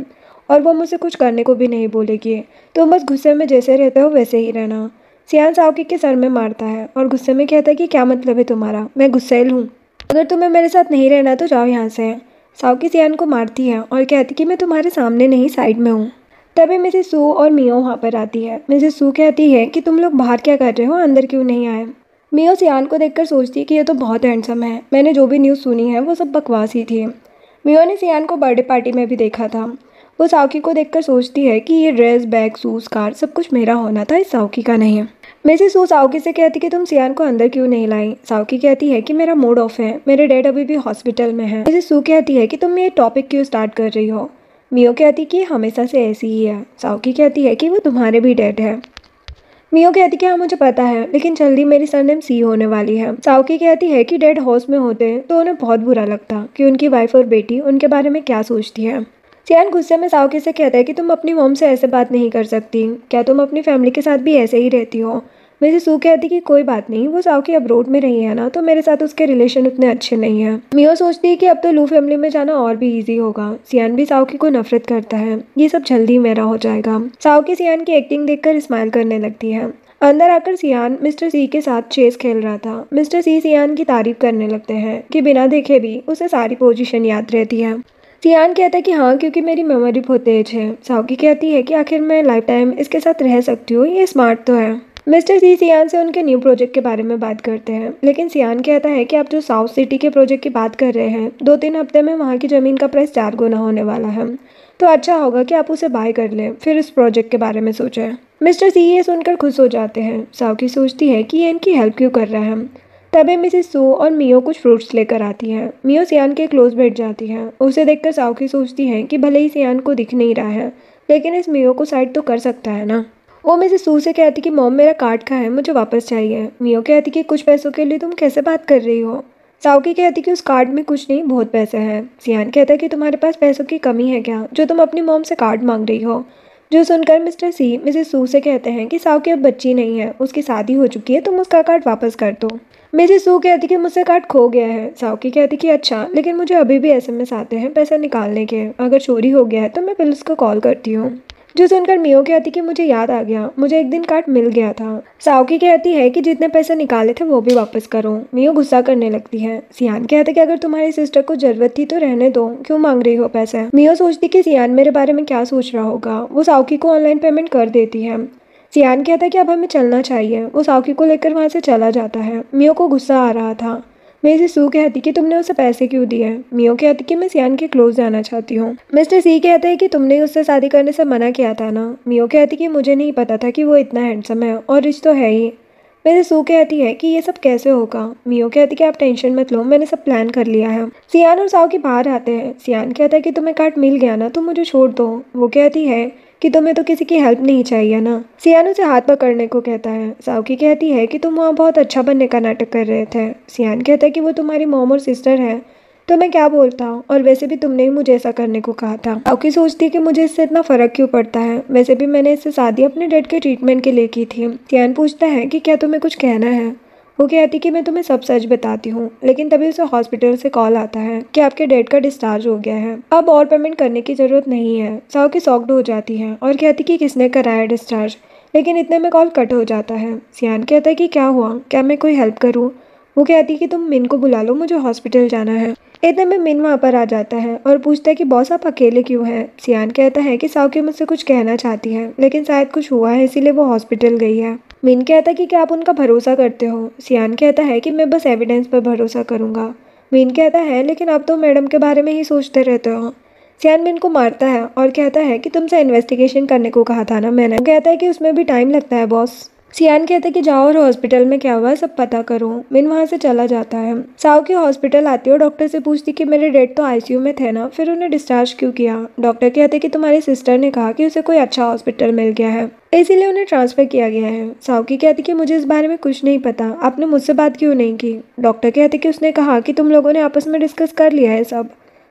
और वो मुझसे कुछ करने को भी नहीं बोलेगी। तुम बस गुस्से में जैसे रहते हो वैसे ही रहना। सियान साओकी के सर में मारता है और गुस्से में कहता है कि क्या मतलब है तुम्हारा, मैं गुस्सैल हूँ, अगर तुम्हें मेरे साथ नहीं रहना तो जाओ यहाँ से। साओकी सियान को मारती है और कहती कि मैं तुम्हारे सामने नहीं साइड में हूँ। तभी मिसेस सू और मियो वहाँ पर आती है। मिसेस सू कहती है कि तुम लोग बाहर क्या कर रहे हो, अंदर क्यों नहीं आए। मियो सियान को देखकर सोचती है कि ये तो बहुत हैंडसम है, मैंने जो भी न्यूज़ सुनी है वो सब बकवास ही थी। मियो ने सियान को बर्थडे पार्टी में भी देखा था। वो साओकी को देखकर सोचती है कि ये ड्रेस, बैग, शूज, कार सब कुछ मेरा होना था, इस साओकी का नहीं। मिसेस सू साओकी से कहती कि तुम सियान को अंदर क्यों नहीं लाई। साओकी कहती है कि मेरा मूड ऑफ है, मेरे डैड अभी भी हॉस्पिटल में है। मिसेस सू कहती है कि तुम ये टॉपिक क्यों स्टार्ट कर रही हो। मियो कहती कि हमेशा से ऐसी ही है। साओकी कहती है कि वो तुम्हारे भी डैड है। मियो कहती कि हाँ मुझे पता है, लेकिन जल्दी मेरी सरनेम सी होने वाली है। साओकी कहती है कि डैड हाउस में होते तो उन्हें बहुत बुरा लगता कि उनकी वाइफ और बेटी उनके बारे में क्या सोचती है। सियान गुस्से में साओकी से कहता है कि तुम अपनी मॉम से ऐसे बात नहीं कर सकती, क्या तुम अपनी फैमिली के साथ भी ऐसे ही रहती हो। मेरी सू कहती कि कोई बात नहीं, वो साओकी अब्रोड में रही है ना, तो मेरे साथ उसके रिलेशन उतने अच्छे नहीं हैं। मियो सोचती है कि अब तो लू फैमिली में जाना और भी इजी होगा। सियान भी साओकी को नफरत करता है, ये सब जल्दी मेरा हो जाएगा। साओकी सियान की एक्टिंग देखकर स्माइल करने लगती है। अंदर आकर सियान मिस्टर सी के साथ चेस खेल रहा था। मिस्टर सी सियान की तारीफ करने लगते हैं कि बिना देखे भी उसे सारी पोजीशन याद रहती है। सियान कहता है कि हाँ, क्योंकि मेरी मेमोरी बहुत तेज है। साओकी कहती है कि आखिर मैं लाइफ टाइम इसके साथ रह सकती हूँ, ये स्मार्ट तो है। मिस्टर सी सियान से उनके न्यू प्रोजेक्ट के बारे में बात करते हैं, लेकिन सियान कहता है कि आप जो साउथ सिटी के प्रोजेक्ट की बात कर रहे हैं, 2-3 हफ्ते में वहाँ की ज़मीन का प्राइस 4 गुना होने वाला है, तो अच्छा होगा कि आप उसे बाय कर लें, फिर इस प्रोजेक्ट के बारे में सोचें। मिस्टर सी ये सुनकर खुश हो जाते हैं। साओकी सोचती है कि ये इनकी हेल्प क्यों कर रहा है। तभी मिसेस सू और मियो कुछ फ्रूट्स लेकर आती हैं। मियो सियान के क्लोज बैठ जाती है। उसे देखकर साओकी सोचती है कि भले ही सियान को दिख नहीं रहा है, लेकिन इस मियो को साइड तो कर सकता है ना। वो मिसेस सू से कहती कि मॉम मेरा कार्ड कहाँ है, मुझे वापस चाहिए। मियो कहती कि कुछ पैसों के लिए तुम कैसे बात कर रही हो। साओकी कहती कि उस कार्ड में कुछ नहीं, बहुत पैसे हैं। सियान कहता है कि तुम्हारे पास पैसों की कमी है क्या, जो तुम अपनी मॉम से कार्ड मांग रही हो। जो सुनकर मिस्टर सी मिसेस सू से कहते हैं कि साओकी अब बच्ची नहीं है, उसकी शादी हो चुकी है, तुम उसका कार्ड वापस कर दो। मिसेस सू कहती कि मुझसे कार्ड खो गया है। साओकी कहती कि अच्छा, लेकिन मुझे अभी भी एसएमएस आते हैं पैसा निकालने के, अगर चोरी हो गया है तो मैं पुलिस को कॉल करती हूँ। जो सुनकर मियो कहती कि मुझे याद आ गया, मुझे एक दिन कार्ड मिल गया था। साओकी कहती है कि जितने पैसे निकाले थे वो भी वापस करो। मियो गुस्सा करने लगती है। सियान कहते कि अगर तुम्हारी सिस्टर को जरूरत थी तो रहने दो, क्यों मांग रही हो पैसे। मियो सोचती कि सियान मेरे बारे में क्या सोच रहा होगा। वो साओकी को ऑनलाइन पेमेंट कर देती है। सियान कहता है कि अब हमें चलना चाहिए। वो साओकी को लेकर वहाँ से चला जाता है। मियो को गुस्सा आ रहा था। मिसेस सू कहती कि तुमने उसे पैसे क्यों दिए। मियो कहती कि मैं सियान के क्लोज जाना चाहती हूँ। मिस्टर सी कहते हैं कि तुमने उससे शादी करने से मना किया था ना। मियो कहती कि मुझे नहीं पता था कि वो इतना हैंडसम है, और रिच तो है ही। मिसेस सू कहती है कि ये सब कैसे होगा। मियो कहती कि आप टेंशन मत लो, मैंने सब प्लान कर लिया है। सियान और साओकी बाहर आते हैं। सियान कहता है कि तुम्हें कार्ड मिल गया ना, तो मुझे छोड़ दो। वो कहती है कि तुम्हें तो किसी की हेल्प नहीं चाहिए ना। सियान उसे हाथ पकड़ने को कहता है। साओकी कहती है कि तुम वहाँ बहुत अच्छा बनने का नाटक कर रहे थे। सियान कहता है कि वो तुम्हारी मॉम और सिस्टर है, तो मैं क्या बोलता हूँ, और वैसे भी तुमने ही मुझे ऐसा करने को कहा था। साओकी सोचती है कि मुझे इससे इतना फर्क क्यों पड़ता है, वैसे भी मैंने इससे शादी अपने डैड के ट्रीटमेंट के लिए की थी। सियान पूछता है कि क्या तुम्हें कुछ कहना है। वो कहती कि मैं तुम्हें सब सच बताती हूँ, लेकिन तभी उसे हॉस्पिटल से कॉल आता है कि आपके डैड का डिस्चार्ज हो गया है, अब और पेमेंट करने की ज़रूरत नहीं है। साओकी शॉक्ड हो जाती है और कहती कि किसने कराया डिस्चार्ज, लेकिन इतने में कॉल कट हो जाता है। सियान कहता है कि क्या हुआ, क्या मैं कोई हेल्प करूँ। वो कहती कि तुम मिन को बुला लो, मुझे हॉस्पिटल जाना है। इतने में मिन वहाँ पर आ जाता है और पूछता है कि बॉस आप अकेले क्यों हैं। सियान कहता है कि साओकी मुझसे कुछ कहना चाहती है, लेकिन शायद कुछ हुआ है इसीलिए वो हॉस्पिटल गई है। मिन कहता है कि क्या आप उनका भरोसा करते हो। सियान कहता है कि मैं बस एविडेंस पर भरोसा करूंगा। मिन कहता है लेकिन आप तो मैडम के बारे में ही सोचते रहते हो। सियान मिन को मारता है और कहता है कि तुमसे इन्वेस्टिगेशन करने को कहा था ना मैंने। वो कहता है कि उसमें भी टाइम लगता है बॉस। सियान कहता है कि जाओ और हॉस्पिटल में क्या हुआ सब पता करो। मिन वहाँ से चला जाता है। साओकी हॉस्पिटल आती है और डॉक्टर से पूछती कि मेरे डैड तो आईसीयू में थे ना, फिर उन्हें डिस्चार्ज क्यों किया। डॉक्टर कहते कि तुम्हारी सिस्टर ने कहा कि उसे कोई अच्छा हॉस्पिटल मिल गया है, इसीलिए उन्हें ट्रांसफर किया गया है। साओकी कहती कि मुझे इस बारे में कुछ नहीं पता, आपने मुझसे बात क्यों नहीं की। डॉक्टर कहते कि उसने कहा कि तुम लोगों ने आपस में डिस्कस कर लिया है सब।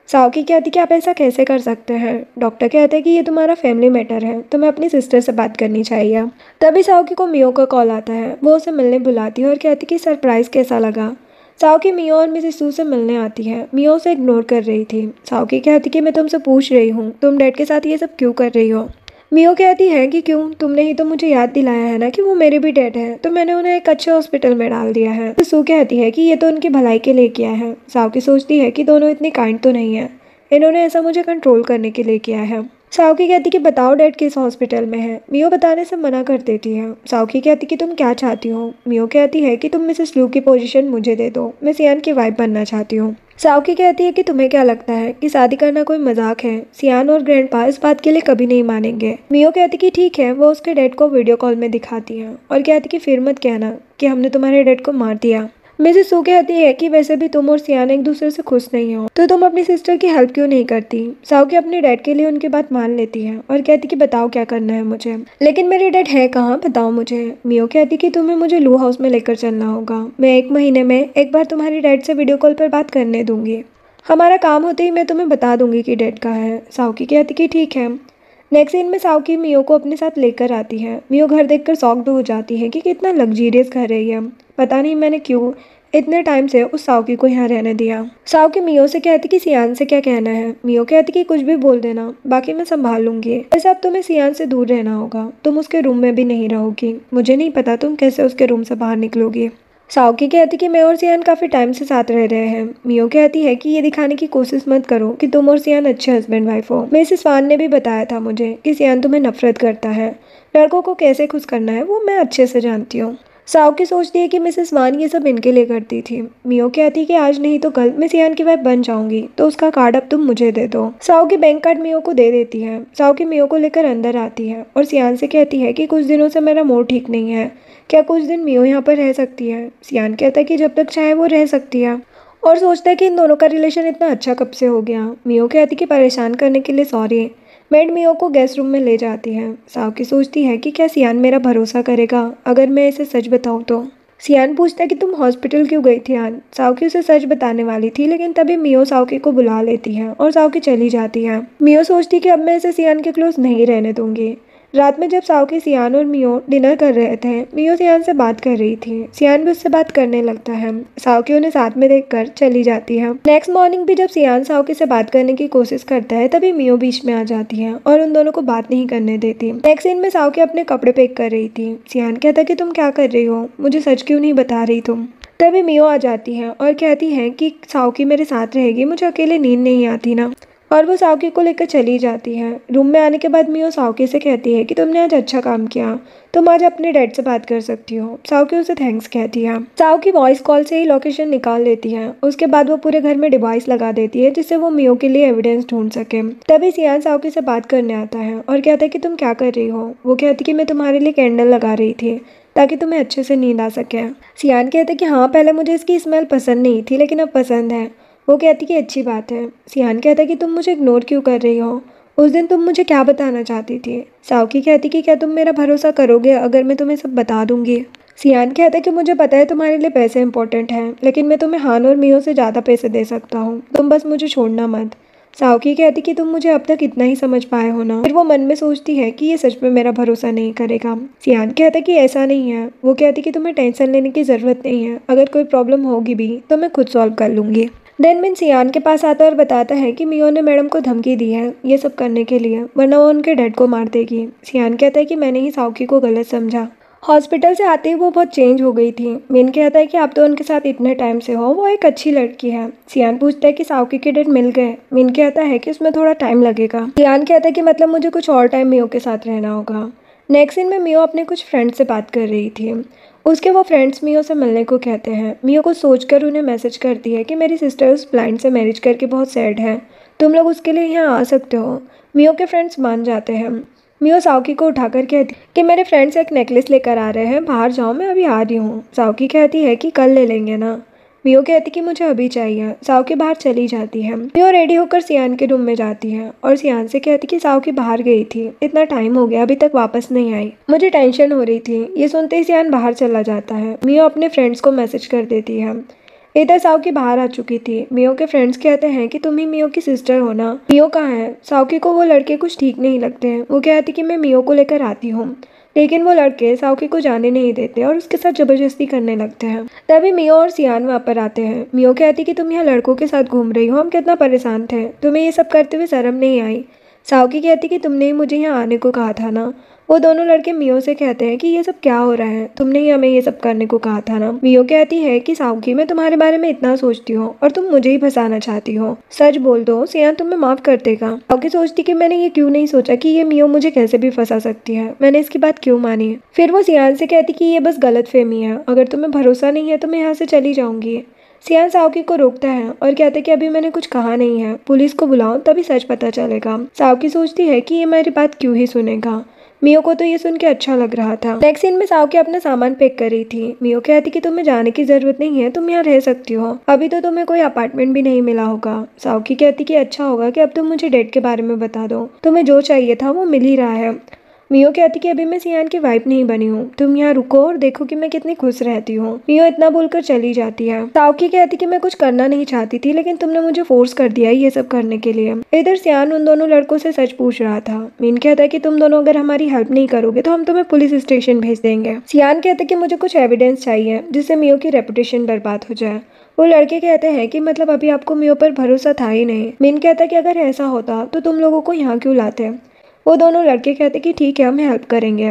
साओकी कहती कि आप ऐसा कैसे कर सकते हैं। डॉक्टर कहते हैं कि ये तुम्हारा फैमिली मैटर है, तुम्हें अपनी सिस्टर से बात करनी चाहिए। तभी साओकी को मियो का कॉल आता है। वो उसे मिलने बुलाती है और कहती कि सरप्राइज़ कैसा लगा। साओकी मियो और मिसेस सू से मिलने आती है। मियो उसे इग्नोर कर रही थी। साओकी कहती कि मैं तुमसे पूछ रही हूँ, तुम डैड के साथ ये सब क्यों कर रही हो। मियो कहती है कि क्यों, तुमने ही तो मुझे याद दिलाया है ना कि वो मेरे भी डैड है, तो मैंने उन्हें एक अच्छे हॉस्पिटल में डाल दिया है। तो सू कहती है कि ये तो उनकी भलाई के लिए किया है। साओकी सोचती है कि दोनों इतने काइंड तो नहीं है, इन्होंने ऐसा मुझे कंट्रोल करने के लिए किया है। साओकी कहती कि बताओ डैड किस हॉस्पिटल में है। मियो बताने से मना कर देती है। साओकी कहती कि तुम क्या चाहती हो। मियो कहती है कि तुम मिसेस लू की पोजीशन मुझे दे दो, मैं सियान की वाइफ बनना चाहती हूँ। साओकी कहती है कि तुम्हें क्या लगता है कि शादी करना कोई मजाक है। सियान और ग्रैंडपा इस बात के लिए कभी नहीं मानेंगे। मियो कहती कि ठीक है। वो उसके डैड को वीडियो कॉल में दिखाती है और कहती कि फिर मत कहना कि हमने तुम्हारे डैड को मार दिया। मिसेस सू कहती है कि वैसे भी तुम और सियान एक दूसरे से खुश नहीं हो, तो तुम अपनी सिस्टर की हेल्प क्यों नहीं करती। साओकी अपने डैड के लिए उनकी बात मान लेती है और कहती कि बताओ क्या करना है मुझे, लेकिन मेरे डैड है कहाँ, बताओ मुझे। मियो कहती कि तुम्हें मुझे लू हाउस में लेकर चलना होगा। मैं 1 महीने में एक बार तुम्हारे डैड से वीडियो कॉल पर बात करने दूंगी। हमारा काम होते ही मैं तुम्हें बता दूंगी कि डैड कहाँ है। साओकी कहती कि ठीक है। नेक्स्ट सीन में साओकी मियो को अपने साथ लेकर आती है। मियो घर देखकर शॉक्ड हो जाती है कि कितना लग्जरियस घर है ये। पता नहीं मैंने क्यों इतने टाइम से उस साओकी को यहाँ रहने दिया। साओकी मियो से कहती कि सियान से क्या कहना है। मियो कहती कि कुछ भी बोल देना, बाकी मैं संभाल लूंगी। वैसे अब तुम्हें सियान से दूर रहना होगा, तुम उसके रूम में भी नहीं रहोगी। मुझे नहीं पता तुम कैसे उसके रूम से बाहर निकलोगी। साओकी कहती कि मैं और सियान काफ़ी टाइम से साथ रह रहे हैं। मियो कहती है कि ये दिखाने की कोशिश मत करो कि तुम और सियान अच्छे हस्बैंड वाइफ हो। मिसेस वान ने भी बताया था मुझे कि सियान तुम्हें नफरत करता है। लड़कों को कैसे खुश करना है वो मैं अच्छे से जानती हूँ। साओकी सोचती है कि मिसेस वान ये सब इनके लिए करती थी। मियो कहती कि आज नहीं तो कल मैं सियान की वाइफ बन जाऊंगी, तो उसका कार्ड अब तुम मुझे दे दो। साओकी बैंक कार्ड मियो को दे देती है। साओकी मियो को लेकर अंदर आती है और सियान से कहती है कि कुछ दिनों से मेरा मूड ठीक नहीं है, क्या कुछ दिन मियो यहाँ पर रह सकती है। सियान कहता है कि जब तक चाहे वो रह सकती है और सोचता है कि इन दोनों का रिलेशन इतना अच्छा कब से हो गया। मियो कहती कि परेशान करने के लिए सॉरी। मेड मियो को गेस्ट रूम में ले जाती है। साओकी सोचती है कि क्या सियान मेरा भरोसा करेगा अगर मैं इसे सच बताऊं तो। सियान पूछता है कि तुम हॉस्पिटल क्यों गई थी आन। साओकी उसे सच बताने वाली थी, लेकिन तभी मियो साओकी को बुला लेती है और साओकी चली जाती है। मियो सोचती है कि अब मैं इसे सियान के क्लोज नहीं रहने दूंगी। रात में जब साओकी, सियान और मियो डिनर कर रहे थे, मियो सियान से बात कर रही थी। सियान भी उससे बात करने लगता है। साओकी उन्हें साथ में देखकर चली जाती है। नेक्स्ट मॉर्निंग भी जब सियान साओकी से बात करने की कोशिश करता है, तभी मियो बीच में आ जाती है और उन दोनों को बात नहीं करने देती। नेक्स्ट सीन में साओकी अपने कपड़े पैक कर रही थी। सियान कहता कि तुम क्या कर रही हो, मुझे सच क्यों नहीं बता रही तुम। तभी मियो आ जाती है और कहती है कि साओकी मेरे साथ रहेगी, मुझे अकेले नींद नहीं आती ना, और वो साओकी को लेकर चली जाती है। रूम में आने के बाद मियो साओकी से कहती है कि तुमने आज अच्छा काम किया, तुम आज अपने डैड से बात कर सकती हो। साओकी उसे थैंक्स कहती है। साओकी वॉइस कॉल से ही लोकेशन निकाल लेती है। उसके बाद वो पूरे घर में डिवाइस लगा देती है जिससे वो मियो के लिए एविडेंस ढूंढ सके। तभी सियान साओकी से बात करने आता है और कहता है कि तुम क्या कर रही हो। वो कहती कि मैं तुम्हारे लिए कैंडल लगा रही थी ताकि तुम्हें अच्छे से नींद आ सके। सियान कहते कि हाँ, पहले मुझे इसकी स्मेल पसंद नहीं थी लेकिन अब पसंद है। वो कहती कि अच्छी बात है। सियान कहता कि तुम मुझे इग्नोर क्यों कर रही हो, उस दिन तुम मुझे क्या बताना चाहती थी। साओकी कहती कि क्या तुम मेरा भरोसा करोगे अगर मैं तुम्हें सब बता दूंगी। सियान कहता कि मुझे पता है तुम्हारे लिए पैसे इंपॉर्टेंट हैं, लेकिन मैं तुम्हें हान और मियो से ज़्यादा पैसे दे सकता हूँ, तुम बस मुझे छोड़ना मत। साओकी कहती कि तुम मुझे अब तक इतना ही समझ पाए हो ना। फिर वो मन में सोचती है कि ये सच में मेरा भरोसा नहीं करेगा। सियान कहता कि ऐसा नहीं है। वो कहती कि तुम्हें टेंशन लेने की ज़रूरत नहीं है, अगर कोई प्रॉब्लम होगी भी तो मैं खुद सॉल्व कर लूँगी। डेनमिन सियान के पास आता है और बताता है कि मियो ने मैडम को धमकी दी है ये सब करने के लिए, वरना वो उनके डैड को मार देगी। सियान कहता है कि मैंने ही साओकी को गलत समझा। हॉस्पिटल से आते ही वो बहुत चेंज हो गई थी। मिन कहता है कि आप तो उनके साथ इतने टाइम से हो, वो एक अच्छी लड़की है। सियान पूछता है कि साओकी के डैड मिल गए। मिन कहता है कि उसमें थोड़ा टाइम लगेगा। सियान कहता है कि मतलब मुझे कुछ और टाइम मियो के साथ रहना होगा। नेक्स्ट सीन में मियो अपने कुछ फ्रेंड से बात कर रही थी। उसके वो फ्रेंड्स मियो से मिलने को कहते हैं। मियो को सोचकर उन्हें मैसेज करती है कि मेरी सिस्टर उस ब्लाइंड से मैरिज करके बहुत सैड है, तुम लोग उसके लिए यहाँ आ सकते हो। मियो के फ्रेंड्स मान जाते हैं। मियो साओकी को उठाकर कहती कि मेरे फ्रेंड्स एक नेकलेस लेकर आ रहे हैं, बाहर जाओ, मैं अभी आ रही हूँ। साओकी कहती है कि कल ले लेंगे ना। मियो कहती कि मुझे अभी चाहिए। साओकी बाहर चली जाती है। मियो रेडी होकर सियान के रूम में जाती है और सियान से कहती कि साओकी बाहर गई थी, इतना टाइम हो गया अभी तक वापस नहीं आई, मुझे टेंशन हो रही थी। ये सुनते ही सियान बाहर चला जाता है। मियो अपने फ्रेंड्स को मैसेज कर देती है। इधर साओकी बाहर आ चुकी थी। मियो के फ्रेंड्स कहते हैं कि तुम ही मियो की सिस्टर हो ना। मियो कहाँ है। साओकी को वो लड़के कुछ ठीक नहीं लगते हैं। वो कहती कि मैं मियो को लेकर आती हूँ, लेकिन वो लड़के साओकी को जाने नहीं देते और उसके साथ जबरदस्ती करने लगते हैं। तभी मियो और सियान वहाँ पर आते हैं। मियो कहती कि तुम यहाँ लड़कों के साथ घूम रही हो, हम कितना परेशान थे, तुम्हें ये सब करते हुए शर्म नहीं आई। साओकी कहती कि तुमने ही मुझे यहाँ आने को कहा था ना। वो दोनों लड़के मियो से कहते हैं कि ये सब क्या हो रहा है, तुमने ही हमें ये सब करने को कहा था ना। मियो कहती है कि साओकी, मैं तुम्हारे बारे में इतना सोचती हूँ और तुम मुझे ही फंसाना चाहती हो। सच बोल दो, सियान तुम्हें माफ कर देगा। साओकी सोचती कि मैंने ये क्यों नहीं सोचा कि ये मियो मुझे कैसे भी फंसा सकती है, मैंने इसकी बात क्यों मानी। फिर वो सियान से कहती कि ये बस गलतफहमी है, अगर तुम्हें भरोसा नहीं है तो मैं यहाँ से चली जाऊंगी। सियान साओकी को रोकता है और कहता है कि अभी मैंने कुछ कहा नहीं है, पुलिस को बुलाओ तभी सच पता चलेगा। साओकी सोचती है कि ये मेरी बात क्यों ही सुनेगा। मियो को तो ये सुन के अच्छा लग रहा था। नेक्स्ट सीन में साओकी अपना सामान पैक कर रही थी। मियो कहती कि तुम्हें जाने की जरूरत नहीं है, तुम यहाँ रह सकती हो, अभी तो तुम्हें कोई अपार्टमेंट भी नहीं मिला होगा। साओकी कहती कि अच्छा होगा कि अब तुम मुझे डेट के बारे में बता दो, तुम्हें जो चाहिए था वो मिल ही रहा है। मियो कहती कि अभी मैं सियान की वाइफ नहीं बनी हूँ, तुम यहाँ रुको और देखो कि मैं कितनी खुश रहती हूँ। मियो इतना बोलकर चली जाती है। साओकी कहती कि मैं कुछ करना नहीं चाहती थी, लेकिन तुमने मुझे फोर्स कर दिया ये सब करने के लिए। इधर सियान उन दोनों लड़कों से सच पूछ रहा था। मिन कहता है कि तुम दोनों अगर हमारी हेल्प नहीं करोगे तो हम तुम्हें पुलिस स्टेशन भेज देंगे। सियान कहते कि मुझे कुछ एविडेंस चाहिए जिससे मियो की रेपुटेशन बर्बाद हो जाए। वो लड़के कहते हैं कि मतलब अभी आपको मियो पर भरोसा था ही नहीं। मिन कहता कि अगर ऐसा होता तो तुम लोगों को यहाँ क्यों लाते। वो दोनों लड़के कहते कि ठीक है, हम हेल्प करेंगे।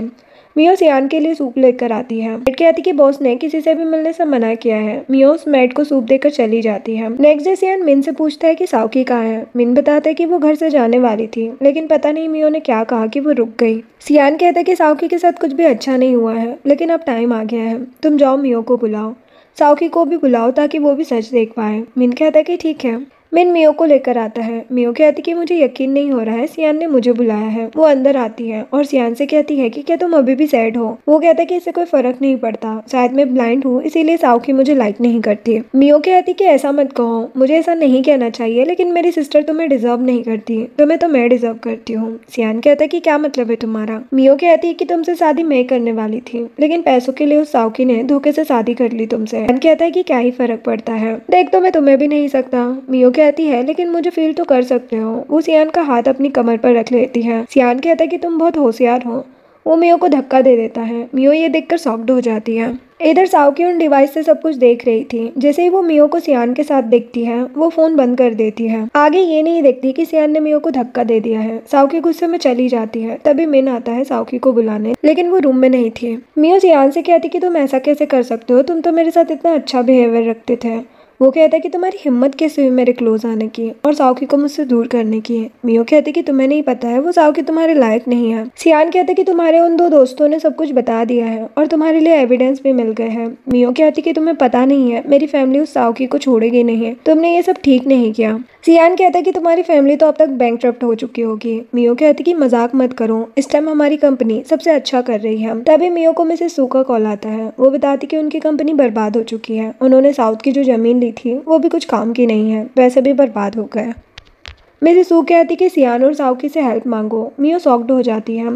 मियो सियान के लिए सूप लेकर आती है। मैट कहती कि बॉस ने किसी से भी मिलने से मना किया है। मियो मैट को सूप देकर चली जाती है। नेक्स्ट डे सियान मिन से पूछता है कि साओकी कहाँ है। मिन बताता है कि वो घर से जाने वाली थी, लेकिन पता नहीं मियो ने क्या कहा कि वो रुक गई। सियान कहता है कि साओकी के साथ कुछ भी अच्छा नहीं हुआ है, लेकिन अब टाइम आ गया है, तुम जाओ मियो को बुलाओ, साओकी को भी बुलाओ ताकि वो भी सच देख पाए। मिन कहता है कि ठीक है। मिन मियो को लेकर आता है। मियो कहती कि मुझे यकीन नहीं हो रहा है, सियान ने मुझे बुलाया है। वो अंदर आती है और सियान से कहती है कि क्या तुम अभी भी सैड हो। वो कहता है कि इससे कोई फर्क नहीं पड़ता, शायद मैं ब्लाइंड हूँ इसीलिए साओकी मुझे लाइक नहीं करती। मियो कहती कि ऐसा मत कहो, मुझे ऐसा नहीं कहना चाहिए, लेकिन मेरी सिस्टर तुम्हें डिजर्व नहीं करती, तुम्हें तो मैं डिजर्व करती हूँ। सियान कहता है कि क्या मतलब है तुम्हारा। मियो कहती है कि तुमसे शादी मैं करने वाली थी, लेकिन पैसों के लिए उस साओकी ने धोखे से शादी कर ली तुमसे। सियान कहता है कि क्या ही फर्क पड़ता है, देख तो मैं तुम्हें भी नहीं सकता। मियो कहती है लेकिन मुझे फील तो कर सकते हो। वो सियान का हाथ अपनी कमर पर रख लेती है। सियान कहता है कि तुम बहुत होशियार हो। वो मियो को धक्का दे देता है। मियो ये देखकर शॉक्ड हो जाती है। इधर साओकी उन डिवाइस से सब कुछ देख रही थी। जैसे ही वो मियो को सियान के साथ देखती है, वो फोन बंद कर देती है। आगे ये नहीं देखती कि सियान ने मियो को धक्का दे दिया है। साओकी गुस्से में चली जाती है। तभी मिन आता है साओकी को बुलाने, लेकिन वो रूम में नहीं थी। मियो सियान से कहती कि तुम ऐसा कैसे कर सकते हो, तुम तो मेरे साथ इतना अच्छा बिहेवियर रखते थे। वो कहता है कि तुम्हारी हिम्मत कैसे हुई मेरे क्लोज आने की और साओकी को मुझसे दूर करने की। मियो कहते कि तुम्हें नहीं पता है, वो साओकी तुम्हारे लायक नहीं है। सियान कहते कि तुम्हारे उन दो दोस्तों ने सब कुछ बता दिया है और तुम्हारे लिए एविडेंस भी मिल गए हैं। मियो कहती कि तुम्हें पता नहीं है, मेरी फैमिली उस साओकी को छोड़ेगी नहीं, तुमने ये सब ठीक नहीं किया। सियान कहता है कि तुम्हारी फैमिली तो अब तक बैंकक्रप्ट हो चुकी होगी। मियो कहती कि मजाक मत करो, इस टाइम हमारी कंपनी सबसे अच्छा कर रही है। तभी मियो को मिसेस सू का कॉल आता है। वो बताती कि उनकी कंपनी बर्बाद हो चुकी है, उन्होंने साउथ की जो जमीन ली थी वो भी कुछ काम की नहीं है, वैसे भी बर्बाद हो गए। मिसेस सू कहती कि सियान और साओकी से हेल्प मांगो। मियो शॉक्ड हो जाती है।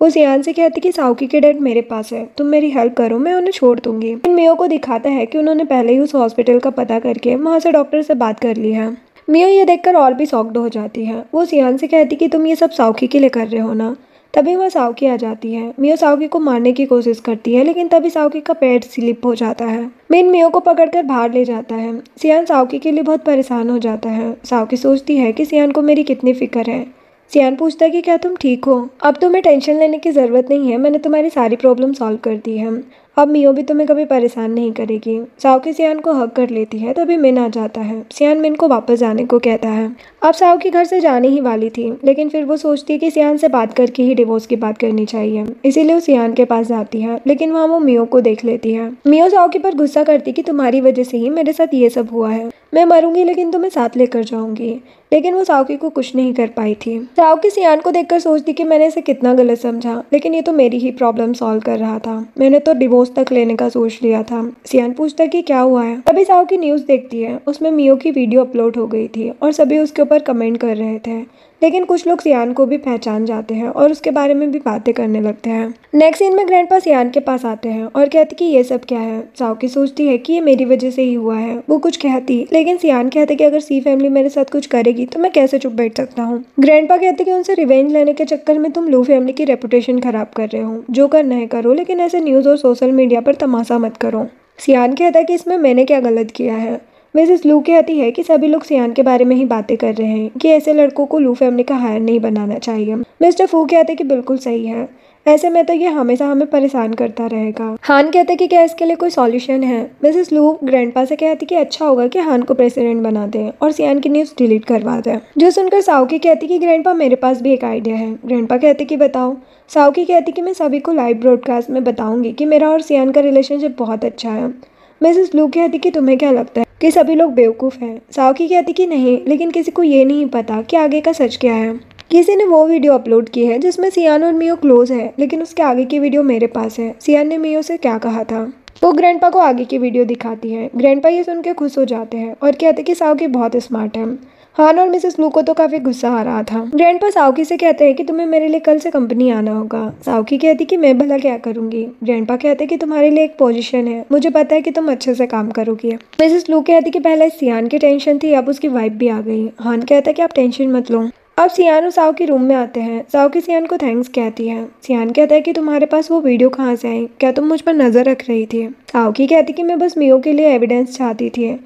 वो सियान से कहती कि साओकी के डैड मेरे पास है, तुम मेरी हेल्प करो, मैं उन्हें छोड़ दूंगी। मियो को दिखाता है कि उन्होंने पहले ही उस हॉस्पिटल का पता करके वहाँ से डॉक्टर से बात कर ली है। मियो ये देखकर और भी शॉक्ड हो जाती है। वो सियान से कहती कि तुम ये सब साओकी के लिए कर रहे हो ना। तभी वह साओकी आ जाती है। मियो साओकी को मारने की कोशिश करती है, लेकिन तभी साओकी का पैर स्लिप हो जाता है। मिन मियो को पकड़कर बाहर ले जाता है। सियान साओकी के लिए बहुत परेशान हो जाता है। साओकी सोचती है कि सियान को मेरी कितनी फिक्र है। सियान पूछता है कि क्या तुम ठीक हो, अब तुम्हें टेंशन लेने की ज़रूरत नहीं है, मैंने तुम्हारी सारी प्रॉब्लम सॉल्व कर दी है, अब मियो भी तुम्हें कभी परेशान नहीं करेगी। साओकी सियान को हक कर लेती है। तभी मिन आ जाता है। सियान मिन को वापस जाने को कहता है। अब साओकी घर से जाने ही वाली थी, लेकिन फिर वो सोचती है कि सियान से बात करके ही डिवोर्स की बात करनी चाहिए, इसीलिए वो सियान के पास जाती है, लेकिन वहाँ वो मियो को देख लेती है। मियो साओकी पर गुस्सा करती कि तुम्हारी वजह से ही मेरे साथ ये सब हुआ है, मैं मरूंगी लेकिन तुम्हें साथ लेकर जाऊंगी, लेकिन वो साओकी को कुछ नहीं कर पाई थी। साओकी सियान को देखकर सोचती कि मैंने इसे कितना गलत समझा, लेकिन ये तो मेरी ही प्रॉब्लम सॉल्व कर रहा था, मैंने तो डिवोर्स तक लेने का सोच लिया था। सियान पूछता कि क्या हुआ है। तभी साओकी न्यूज़ देखती है, उसमें मियो की वीडियो अपलोड हो गई थी और सभी उसके ऊपर कमेंट कर रहे थे, लेकिन कुछ लोग सियान को भी पहचान जाते हैं और उसके बारे में भी बातें करने लगते हैं। नेक्स्ट सीन में ग्रैंडपा सियान के पास आते हैं और कहते कि ये सब क्या है। साओकी सोचती है कि ये मेरी वजह से ही हुआ है। वो कुछ कहती, लेकिन सियान कहते कि अगर सी फैमिली मेरे साथ कुछ करेगी तो मैं कैसे चुप बैठ सकता हूँ। ग्रैंडपा कहते कि उनसे रिवेंज लेने के चक्कर में तुम लू फैमिली की रेपुटेशन खराब कर रहे हो, जो करना है करो, लेकिन ऐसे न्यूज़ और सोशल मीडिया पर तमाशा मत करो। सियान कहता है कि इसमें मैंने क्या गलत किया है। मिसेस लू कहती है कि सभी लोग सियान के बारे में ही बातें कर रहे हैं कि ऐसे लड़कों को लू फैमिली का हायर नहीं बनाना चाहिए। मिस्टर फू कहते कि बिल्कुल सही है, ऐसे में तो ये हमेशा हमें परेशान करता रहेगा। हान कहते कि क्या इसके लिए कोई सॉल्यूशन है। मिसेस लू ग्रैंडपा से कहती कि अच्छा होगा कि हान को प्रेसिडेंट बना दें और सियान की न्यूज़ डिलीट करवा दें। जो सुनकर साओकी कहती कि ग्रैंडपा मेरे पास भी एक आइडिया है। ग्रैंडपा कहते कि बताओ। साओकी कहती कि मैं सभी को लाइव ब्रॉडकास्ट में बताऊंगी कि मेरा और सियान का रिलेशनशिप बहुत अच्छा है। मिसेस लू कहती कि तुम्हें क्या लगता है कि सभी लोग बेवकूफ़ हैं। साओकी कहती कि नहीं, लेकिन किसी को ये नहीं पता कि आगे का सच क्या है। किसी ने वो वीडियो अपलोड की है जिसमें सियान और मियो क्लोज है, लेकिन उसके आगे की वीडियो मेरे पास है। सियान ने मियो से क्या कहा था। वो ग्रैंडपा को आगे की वीडियो दिखाती है। ग्रैंडपा ये सुन के खुश हो जाते हैं और कहते कि साओकी बहुत स्मार्ट है। हान और मिसेस लू को तो काफी गुस्सा आ रहा था। ग्रैंडपा साओकी से कहते हैं कि तुम्हें मेरे लिए कल से कंपनी आना होगा। साओकी कहती कि मैं भला क्या करूंगी। ग्रैंडपा कहते कि तुम्हारे लिए एक पोजीशन है, मुझे पता है कि तुम अच्छे से काम करोगी। मिसेस लू कहती कि पहले सियान की टेंशन थी, अब उसकी वाइफ भी आ गई। हान कहता कि आप टेंशन मत लो। अब सियान और साओकी रूम में आते हैं। साओकी सियान को थैंक्स कहती है। सियान कहता है कि तुम्हारे पास वो वीडियो कहाँ से आई, क्या तुम मुझ पर नजर रख रही थी। साओकी कहती कि मैं बस मियो के लिए एविडेंस चाहती थी।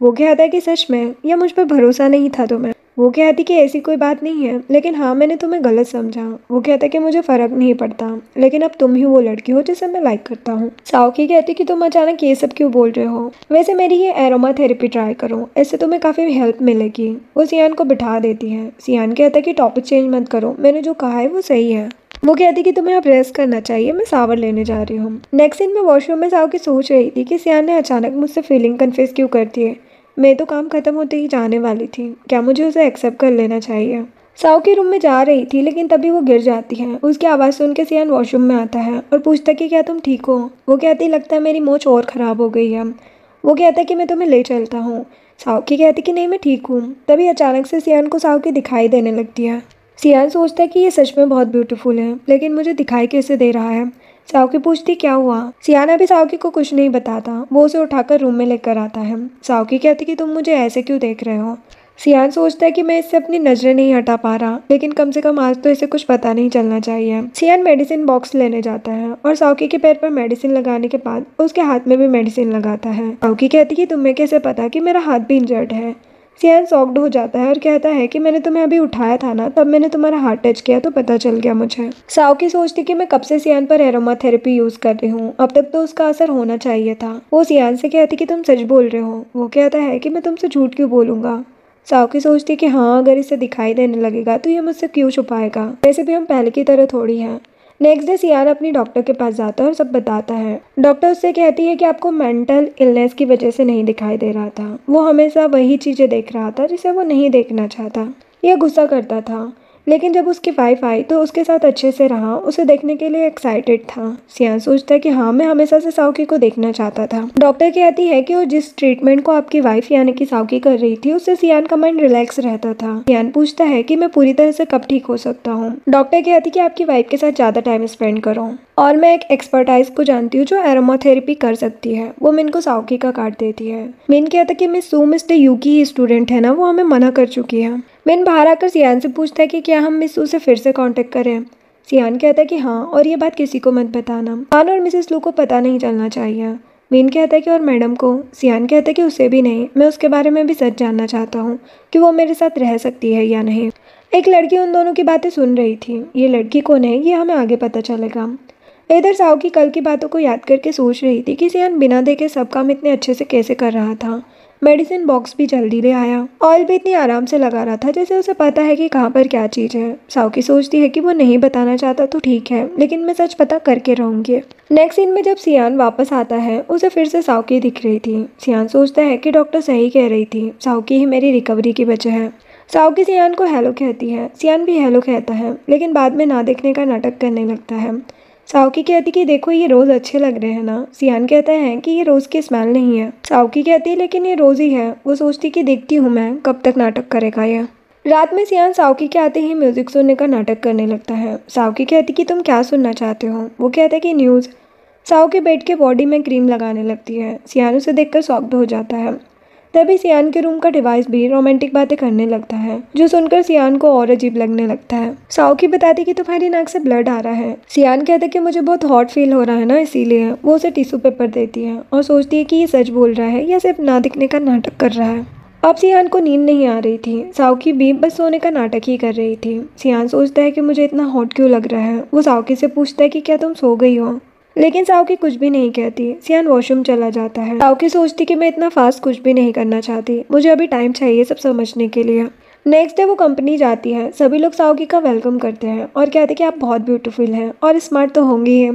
वो कहता है कि सच में, या मुझ पर भरोसा नहीं था तुम्हें। वो कहती कि ऐसी कोई बात नहीं है, लेकिन हाँ मैंने तुम्हें गलत समझा। वो कहता कि मुझे फ़र्क नहीं पड़ता, लेकिन अब तुम ही वो लड़की हो जिसे मैं लाइक करता हूँ। साओकी कहती कि तुम अचानक ये सब क्यों बोल रहे हो। वैसे मेरी ये एरोमा थेरेपी ट्राई करो, इससे तुम्हें काफ़ी हेल्प मिलेगी। वो सियान को बिठा देती है। सियान कहता है कि टॉपिक चेंज मत करो, मैंने जो कहा है वो सही है। वो कहती कि तुम्हें अब रेस्ट करना चाहिए, मैं शावर लेने जा रही हूँ। नेक्स्ट सीन में वॉशरूम में साओकी सोच रही थी कि सियान ने अचानक मुझसे फीलिंग कन्फेस क्यों कर दी है। मैं तो काम खत्म होते ही जाने वाली थी, क्या मुझे उसे एक्सेप्ट कर लेना चाहिए। साओकी रूम में जा रही थी, लेकिन तभी वो गिर जाती है। उसकी आवाज़ सुन के सियान वॉशरूम में आता है और पूछता कि क्या तुम ठीक हो। वो कहती लगता है मेरी मोच और ख़राब हो गई है। वो कहता कि मैं तुम्हें ले चलता हूँ। साओकी कहती कि नहीं मैं ठीक हूँ। तभी अचानक से सियान को साओकी दिखाई देने लगती है। सियान सोचता है कि ये सच में बहुत ब्यूटीफुल है, लेकिन मुझे दिखाई कैसे दे रहा है। साओकी पूछती क्या हुआ। सियान अभी साओकी को कुछ नहीं बताता। वो उसे उठाकर रूम में लेकर आता है। साओकी कहती कि तुम मुझे ऐसे क्यों देख रहे हो। सियान सोचता है कि मैं इससे अपनी नजरें नहीं हटा पा रहा, लेकिन कम से कम आज तो इसे कुछ पता नहीं चलना चाहिए। सियान मेडिसिन बॉक्स लेने जाता है और साओकी के पैर पर मेडिसिन लगाने के बाद उसके हाथ में भी मेडिसिन लगाता है। साओकी कहती कि तुम्हें कैसे पता कि मेरा हाथ भी इंजर्ड है। सियान शॉक्ड हो जाता है और कहता है कि मैंने तुम्हें अभी उठाया था ना, तब मैंने तुम्हारा हाथ टच किया तो पता चल गया मुझे। साओकी सोचती कि मैं कब से सियान पर एरोमा थेरेपी यूज कर रही हूँ, अब तक तो उसका असर होना चाहिए था। वो सियान से कहती कि तुम सच बोल रहे हो। वो कहता है कि मैं तुमसे झूठ क्यों बोलूंगा। साओकी सोचती कि हाँ अगर इसे दिखाई देने लगेगा तो ये मुझसे क्यों छुपाएगा, वैसे भी हम पहले की तरह थोड़ी हैं। नेक्स्ट डे सियान अपनी डॉक्टर के पास जाता है और सब बताता है। डॉक्टर उससे कहती है कि आपको मेंटल इलनेस की वजह से नहीं दिखाई दे रहा था। वो हमेशा वही चीज़ें देख रहा था जिसे वो नहीं देखना चाहता। यह गुस्सा करता था, लेकिन जब उसकी वाइफ आई तो उसके साथ अच्छे से रहा, उसे देखने के लिए एक्साइटेड था। सियान सोचता है कि हाँ मैं हमेशा से साओकी को देखना चाहता था। डॉक्टर कहती है कि वो जिस ट्रीटमेंट को आपकी वाइफ यानी कि साओकी कर रही थी उससे सियान का माइंड रिलैक्स रहता था। सियान पूछता है कि मैं पूरी तरह से कब ठीक हो सकता हूँ। डॉक्टर कहती कि आपकी वाइफ के साथ ज़्यादा टाइम स्पेंड करो, और मैं एक एक्सपर्टाइज को जानती हूँ जो एरोमा थेरेपी कर सकती है। वो मिन को साओकी का कार्ड देती है। मिन कहता कि मिस सू मिस्टर यू की स्टूडेंट है ना, वो हमें मना कर चुकी है। मिन बाहर आकर सियान से पूछता है कि क्या हम मिस सू से फिर से कांटेक्ट करें। सियान कहता है कि हाँ, और ये बात किसी को मत बताना। हान और मिसेस लू को पता नहीं चलना चाहिए। मिन कहता है कि और मैडम को। सियान कहता है कि उसे भी नहीं, मैं उसके बारे में भी सच जानना चाहता हूँ कि वो मेरे साथ रह सकती है या नहीं। एक लड़की उन दोनों की बातें सुन रही थी। ये लड़की कौन है ये हमें आगे पता चलेगा। इधर साओकी कल की बातों को याद करके सोच रही थी कि सियान बिना देखे सब काम इतने अच्छे से कैसे कर रहा था। मेडिसिन बॉक्स भी जल्दी ले आया, ऑयल भी इतनी आराम से लगा रहा था जैसे उसे पता है कि कहाँ पर क्या चीज़ है। साओकी सोचती है कि वो नहीं बताना चाहता तो ठीक है, लेकिन मैं सच पता करके रहूँगी। नेक्स्ट सीन में जब सियान वापस आता है उसे फिर से साओकी दिख रही थी। सियान सोचता है कि डॉक्टर सही कह रही थी, साओकी ही मेरी रिकवरी की वजह है। साओकी सियान को हेलो कहती है। सियान भी हेलो कहता है, लेकिन बाद में ना देखने का नाटक करने लगता है। साओकी कहती कि देखो ये रोज़ अच्छे लग रहे हैं ना। सियान कहता है कि ये रोज़ की स्मेल नहीं है। साओकी कहती है लेकिन ये रोज़ ही है। वो सोचती कि देखती हूँ मैं कब तक नाटक करेगा ये। रात में सियान साओकी के आते ही म्यूजिक सुनने का नाटक करने लगता है। साओकी कहती कि तुम क्या सुनना चाहते हो। वो कहता है कि न्यूज़। साओकी बेड के बॉडी में क्रीम लगाने लगती है। सियान उसे देखकर शॉक्ड हो जाता है। तभी सियान के रूम का डिवाइस भी रोमांटिक बातें करने लगता है, जो सुनकर सियान को और अजीब लगने लगता है। साओकी बताती कि तुम्हारी नाक से ब्लड आ रहा है। सियान कहता है कि मुझे बहुत हॉट फील हो रहा है ना, इसीलिए। वो उसे टिश्यू पेपर देती है और सोचती है कि ये सच बोल रहा है या सिर्फ ना दिखने का नाटक कर रहा है। अब सियान को नींद नहीं आ रही थी। साओकी भी बस सोने का नाटक ही कर रही थी। सियान सोचता है कि मुझे इतना हॉट क्यों लग रहा है। वो साओकी से पूछता है कि क्या तुम सो गई हो, लेकिन साओकी कुछ भी नहीं कहती। सियान वॉशरूम चला जाता है। साओकी सोचती कि मैं इतना फास्ट कुछ भी नहीं करना चाहती, मुझे अभी टाइम चाहिए सब समझने के लिए। नेक्स्ट डे वो कंपनी जाती है। सभी लोग साओकी का वेलकम करते हैं और कहते हैं कि आप बहुत ब्यूटीफुल हैं और स्मार्ट तो होंगी ही।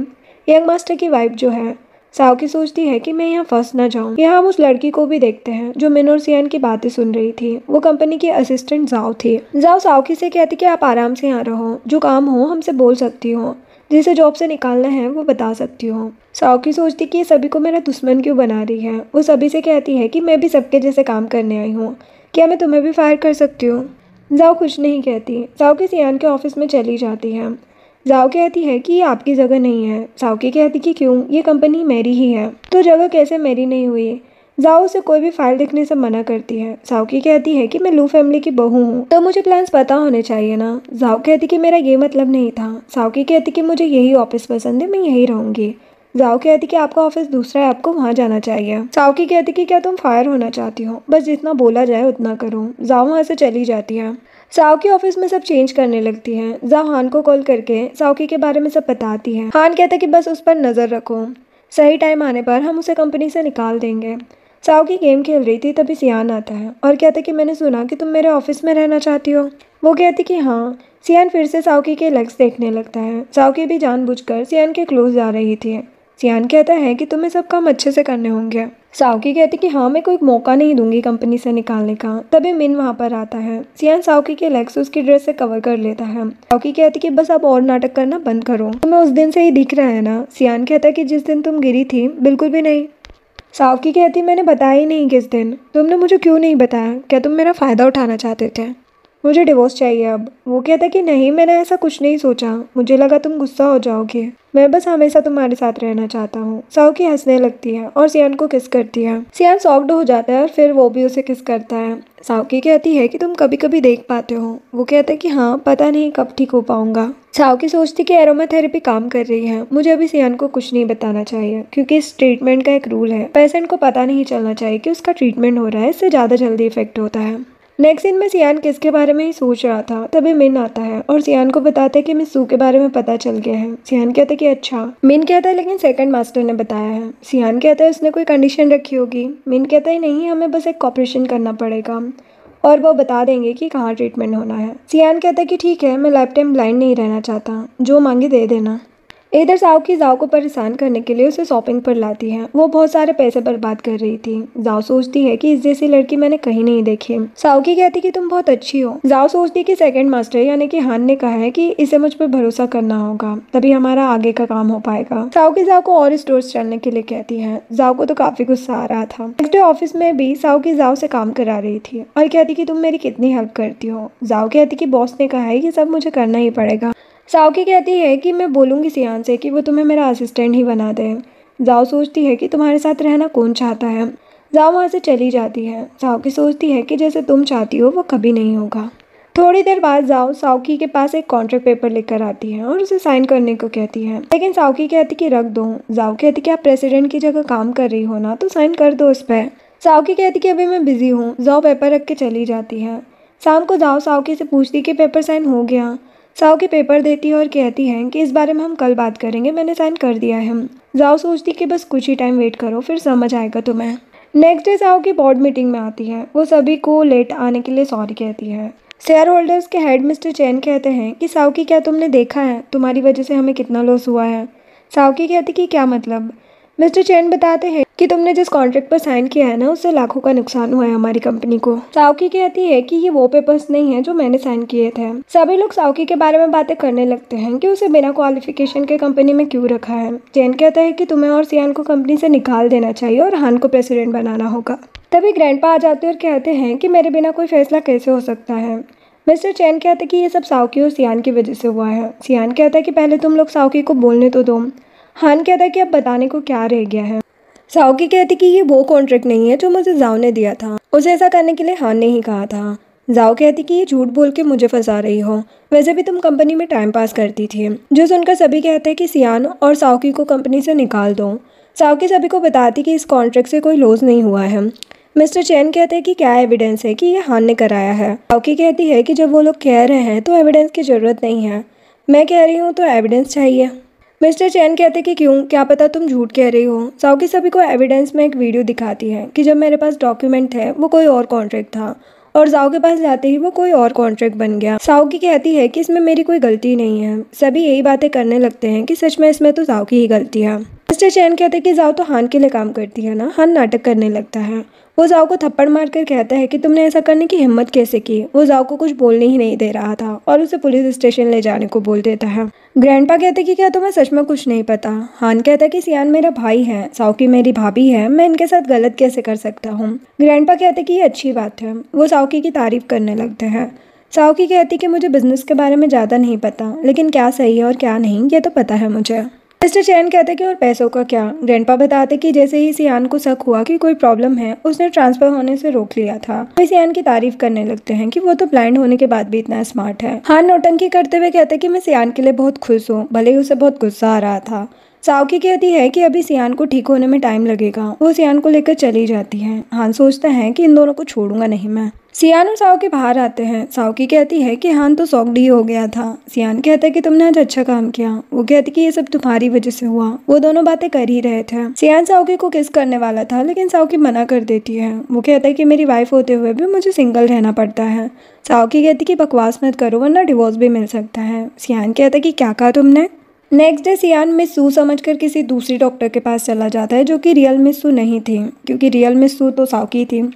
यंग मास्टर की वाइफ जो है, साओकी सोचती है कि मैं यहाँ फंस ना जाऊँ। यहाँ हम उस लड़की को भी देखते हैं जो मिन और सियान की बातें सुन रही थी। वो कंपनी की असिस्टेंट जाओ थी। जाओ साओकी से कहती कि आप आराम से यहाँ रहो, जो काम हो हमसे बोल सकती हो, जिसे जॉब से निकालना है वो बता सकती हो। साओकी सोचती कि ये सभी को मेरा दुश्मन क्यों बना रही है। वो सभी से कहती है कि मैं भी सबके जैसे काम करने आई हूँ, क्या मैं तुम्हें भी फायर कर सकती हूँ। जाओ कुछ नहीं कहती। साओकी सियान के ऑफिस में चली जाती है। जाओ कहती है कि ये आपकी जगह नहीं है। साओकी कहती कि क्यों, ये कंपनी मेरी ही है। तो जगह कैसे मेरी नहीं हुई। जाओ उसे कोई भी फाइल देखने से मना करती है। साओकी कहती है कि मैं लू फैमिली की बहू हूँ, तो मुझे प्लान्स पता होने चाहिए ना। जाओ कहती कि मेरा ये मतलब नहीं था। साओकी कहती कि मुझे यही ऑफिस पसंद है, मैं यही रहूंगी। जाओ कहती कि आपका ऑफिस दूसरा है, आपको वहाँ जाना चाहिए। साओकी कहती कि क्या तुम फायर होना चाहती हो, बस जितना बोला जाए उतना करो। जाओ वहाँ से चली जाती है। साओकी ऑफिस में सब चेंज करने लगती है। जाओ हान को कॉल करके साओकी के बारे में सब बताती है। हान कहता है कि बस उस पर नज़र रखो, सही टाइम आने पर हम उसे कंपनी से निकाल देंगे। साओकी गेम खेल रही थी, तभी सियान आता है और कहता है कि मैंने सुना कि तुम मेरे ऑफिस में रहना चाहती हो। वो कहती कि हाँ। सियान फिर से साओकी के लेग्स देखने लगता है। साओकी भी जानबूझकर सियान के क्लोज जा रही थी। सियान कहता है कि तुम्हें सब काम अच्छे से करने होंगे। साओकी कहती कि हाँ, मैं कोई मौका नहीं दूंगी कंपनी से निकालने का। तभी मिन वहाँ पर आता है। सियान साओकी के लेग्स उसकी ड्रेस से कवर कर लेता है। साओकी कहती कि बस अब और नाटक करना बंद करो, तुम्हें उस दिन से ही दिख रहा है ना। सियान कहता है कि जिस दिन तुम गिरी थी, बिल्कुल भी नहीं। साओकी कहती मैंने बताया ही नहीं किस दिन, तुमने मुझे क्यों नहीं बताया, क्या तुम मेरा फ़ायदा उठाना चाहते थे। मुझे डिवोर्स चाहिए अब। वो कहता कि नहीं, मैंने ऐसा कुछ नहीं सोचा, मुझे लगा तुम गुस्सा हो जाओगे, मैं बस हमेशा तुम्हारे साथ रहना चाहता हूँ। साओकी हंसने लगती है और सियान को किस करती है। सियान शॉक्ड हो जाता है और फिर वो भी उसे किस करता है। साओकी कहती है कि तुम कभी कभी देख पाते हो। वो कहता है कि हाँ, पता नहीं कब ठीक हो पाऊंगा। साओकी सोचती कि एरोमाथेरेपी काम कर रही है, मुझे अभी सियान को कुछ नहीं बताना चाहिए, क्योंकि इस ट्रीटमेंट का एक रूल है, पेशेंट को पता नहीं चलना चाहिए कि उसका ट्रीटमेंट हो रहा है, इससे ज़्यादा जल्दी इफेक्ट होता है। नेक्स्ट सीन में सियान किसके बारे में ही सोच रहा था, तभी मिन आता है और सियान को बताता है कि मिस सू के बारे में पता चल गया है। सियान कहता है कि अच्छा। मिन कहता है लेकिन सेकंड मास्टर ने बताया है। सियान कहता है उसने कोई कंडीशन रखी होगी। मिन कहता है नहीं, हमें बस एक ऑपरेशन करना पड़ेगा और वो बता देंगे कि कहाँ ट्रीटमेंट होना है। सियान कहता है कि ठीक है, मैं लाइफ टाइम ब्लाइंड नहीं रहना चाहता, जो मांगे दे देना। इधर साओकी जाओ को परेशान करने के लिए उसे शॉपिंग पर लाती है। वो बहुत सारे पैसे बर्बाद कर रही थी। जाओ सोचती है कि इस जैसी लड़की मैंने कहीं नहीं देखी। साओकी कहती कि तुम बहुत अच्छी हो। जाओ सोचती कि सेकंड मास्टर यानी कि हान ने कहा है कि इसे मुझ पर भरोसा करना होगा, तभी हमारा आगे का काम हो पाएगा। साओकी जाओ को और स्टोर्स चलने के लिए कहती है। जाओ को तो काफी गुस्सा आ रहा था। नेक्स्ट डे ऑफिस में भी साओकी जाओ से काम करा रही थी और कहती कि तुम मेरी कितनी हेल्प करती हो। जाओ कहती कि बॉस ने कहा है कि सब मुझे करना ही पड़ेगा। साओकी कहती है कि मैं बोलूँगी सियान से कि वो तुम्हें मेरा असिस्टेंट ही बना दे। जाओ सोचती है कि तुम्हारे साथ रहना कौन चाहता है। जाओ वहाँ से चली जाती है। साओकी सोचती है कि जैसे तुम चाहती हो वो कभी नहीं होगा। थोड़ी देर बाद जाओ साओकी के पास एक कॉन्ट्रैक्ट पेपर लेकर आती है और उसे साइन करने को कहती है, लेकिन साओकी कहती कि रख दो। जाओ कहती कि आप प्रेसिडेंट की जगह काम कर रही हो ना, तो साइन कर दो उस पर। साओकी कहती कि अभी मैं बिजी हूँ। जाओ पेपर रख के चली जाती है। शाम को जाओ साओकी से पूछती कि पेपर साइन हो गया। साओकी पेपर देती है और कहती है कि इस बारे में हम कल बात करेंगे, मैंने साइन कर दिया है। जाओ सोचती कि बस कुछ ही टाइम वेट करो, फिर समझ आएगा तुम्हें। नेक्स्ट डे साओकी बोर्ड मीटिंग में आती है। वो सभी को लेट आने के लिए सॉरी कहती है। शेयर होल्डर्स के हेड मिस्टर चैन कहते हैं कि साओकी क्या तुमने देखा है तुम्हारी वजह से हमें कितना लॉस हुआ है। साओकी कहती कि क्या मतलब। मिस्टर चैन बताते हैं कि तुमने जिस कॉन्ट्रैक्ट पर साइन किया है ना, उससे लाखों का नुकसान हुआ है हमारी कंपनी को। साओकी कहती है कि ये वो पेपर्स नहीं है जो मैंने साइन किए थे। सभी लोग साओकी के बारे में बातें करने लगते हैं कि उसे बिना क्वालिफिकेशन के कंपनी में क्यों रखा है। चैन कहता है कि तुम्हें और सियान को कंपनी से निकाल देना चाहिए और हान को प्रेसिडेंट बनाना होगा। तभी ग्रैंडपा आ जाते हैं और कहते हैं कि मेरे बिना कोई फैसला कैसे हो सकता है। मिस्टर चैन कहते हैं कि ये सब साओकी और सियान की वजह से हुआ है। सियान कहता है कि पहले तुम लोग साओकी को बोलने तो दो। हान कहता है कि अब बताने को क्या रह गया है। साओकी कहती कि ये वो कॉन्ट्रैक्ट नहीं है जो मुझे जाओ ने दिया था, उसे ऐसा करने के लिए हान ने ही कहा था। जाओ कहती कि ये झूठ बोल के मुझे फंसा रही हो, वैसे भी तुम कंपनी में टाइम पास करती थी। जो सुनकर सभी कहते हैं कि सियान और साओकी को कंपनी से निकाल दो। साओकी सभी को बताती कि इस कॉन्ट्रैक्ट से कोई लॉस नहीं हुआ है। मिस्टर चैन कहते हैं कि क्या एविडेंस है कि ये हान ने कराया है। साओकी कहती है कि जब वो लोग कह रहे हैं तो एविडेंस की ज़रूरत नहीं है, मैं कह रही हूँ तो एविडेंस चाहिए। मिस्टर चैन कहते कि क्यों, क्या पता तुम झूठ कह रही हो। साओकी सभी को एविडेंस में एक वीडियो दिखाती है कि जब मेरे पास डॉक्यूमेंट थे वो कोई और कॉन्ट्रैक्ट था और जाओ के पास जाते ही वो कोई और कॉन्ट्रैक्ट बन गया। साओकी कहती है कि इसमें मेरी कोई गलती नहीं है। सभी यही बातें करने लगते हैं कि सच में इसमें तो जाओ की ही गलती है। मिस्टर चैन कहते हैं कि जाओ तो हान के लिए काम करती है ना। हान नाटक करने लगता है। वो जाओ को थप्पड़ मारकर कहता है कि तुमने ऐसा करने की हिम्मत कैसे की। वो जाओ को कुछ बोलने ही नहीं दे रहा था और उसे पुलिस स्टेशन ले जाने को बोल देता है। ग्रैंडपा कहते कि क्या तुम्हें सच में कुछ नहीं पता। हान कहता कि सियान मेरा भाई है, साओकी मेरी भाभी है, मैं इनके साथ गलत कैसे कर सकता हूँ। ग्रैंडपा कहते कि ये अच्छी बात है। वो साओकी की तारीफ करने लगते हैं। साओकी कहती कि मुझे बिजनेस के बारे में ज़्यादा नहीं पता, लेकिन क्या सही है और क्या नहीं ये तो पता है मुझे। मिस्टर चैन कहते कि और पैसों का क्या। ग्रैंडपा बताते कि जैसे ही सियान को शक हुआ कि कोई प्रॉब्लम है उसने ट्रांसफर होने से रोक लिया था। वे सियान की तारीफ करने लगते हैं कि वो तो ब्लाइंड होने के बाद भी इतना स्मार्ट है। हान नौटंकी करते हुए कहते कि मैं सियान के लिए बहुत खुश हूँ, भले ही उसे बहुत गुस्सा आ रहा था। साओकी कहती है कि अभी सियान को ठीक होने में टाइम लगेगा। वो सियान को लेकर चली जाती है। हान सोचता है कि इन दोनों को छोड़ूंगा नहीं मैं। सियान और साओकी बाहर आते हैं। साओकी कहती है कि हान तो शॉक्ड ही हो गया था। सियान कहता है कि तुमने आज अच्छा काम किया। वो कहती कि ये सब तुम्हारी वजह से हुआ। वो दोनों बातें कर ही रहे थे। सियान साओकी को किस करने वाला था, लेकिन साओकी मना कर देती है। वो कहता है कि मेरी वाइफ होते हुए भी मुझे सिंगल रहना पड़ता है। साओकी कहती कि बकवास मत करो वरना डिवोर्स भी मिल सकता है। सियान कहता है कि क्या कहा तुमने। नेक्स्ट डे सियान मिस सू समझकर किसी दूसरी डॉक्टर के पास चला जाता है जो कि रियल मिस सू नहीं थी, क्योंकि रियल मिस सू तो साओकी थी।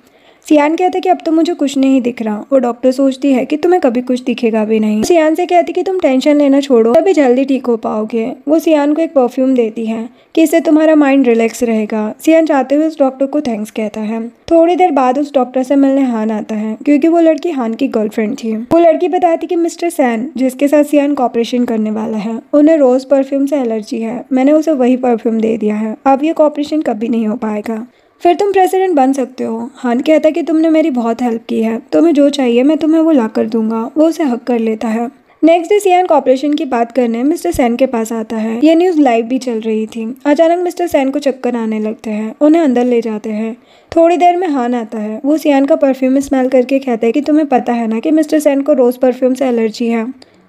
सियान कहता है कि अब तो मुझे कुछ नहीं दिख रहा। वो डॉक्टर सोचती है कि तुम्हें कभी कुछ दिखेगा भी नहीं। सियान से कहती कि तुम टेंशन लेना छोड़ो, तभी जल्दी ठीक हो पाओगे। वो सियान को एक परफ्यूम देती है कि इससे तुम्हारा माइंड रिलैक्स रहेगा। सियान चाहते हुए उस डॉक्टर को थैंक्स कहता है। थोड़ी देर बाद उस डॉक्टर से मिलने हान आता है, क्योंकि वो लड़की हान की गर्लफ्रेंड थी। वो लड़की बताती कि मिस्टर सैन, जिसके साथ सियान कॉपरेशन करने वाला है, उन्हें रोज परफ्यूम से एलर्जी है। मैंने उसे वही परफ्यूम दे दिया है। अब ये कॉपरेशन कभी नहीं हो पाएगा, फिर तुम प्रेसिडेंट बन सकते हो। हान कहता है कि तुमने मेरी बहुत हेल्प की है, तुम्हें जो चाहिए मैं तुम्हें वो ला कर दूंगा। वो उसे हक कर लेता है। नेक्स्ट डे सियान कॉपरेशन की बात करने मिस्टर सैन के पास आता है। ये न्यूज़ लाइव भी चल रही थी। अचानक मिस्टर सैन को चक्कर आने लगते हैं। उन्हें अंदर ले जाते हैं। थोड़ी देर में हान आता है। वो सियान का परफ्यूम स्मेल करके कहता है कि तुम्हें पता है ना कि मिस्टर सैन को रोज परफ्यूम से एलर्जी है।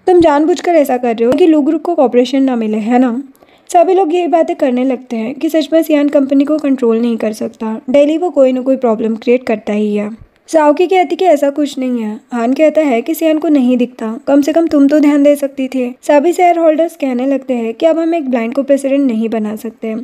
तुम जानबूझकर ऐसा कर रहे हो कि लू ग्रुप को कॉपरेशन ना मिले, है ना। सभी लोग यही बातें करने लगते हैं कि सच में सियान कंपनी को कंट्रोल नहीं कर सकता। डेली वो कोई ना कोई प्रॉब्लम क्रिएट करता ही है। साओकी कहती कि ऐसा कुछ नहीं है। हान कहता है कि सियान को नहीं दिखता, कम से कम तुम तो ध्यान दे सकती थी। सभी शेयर होल्डर्स कहने लगते हैं कि अब हम एक ब्लाइंड को प्रेसिडेंट नहीं बना सकते।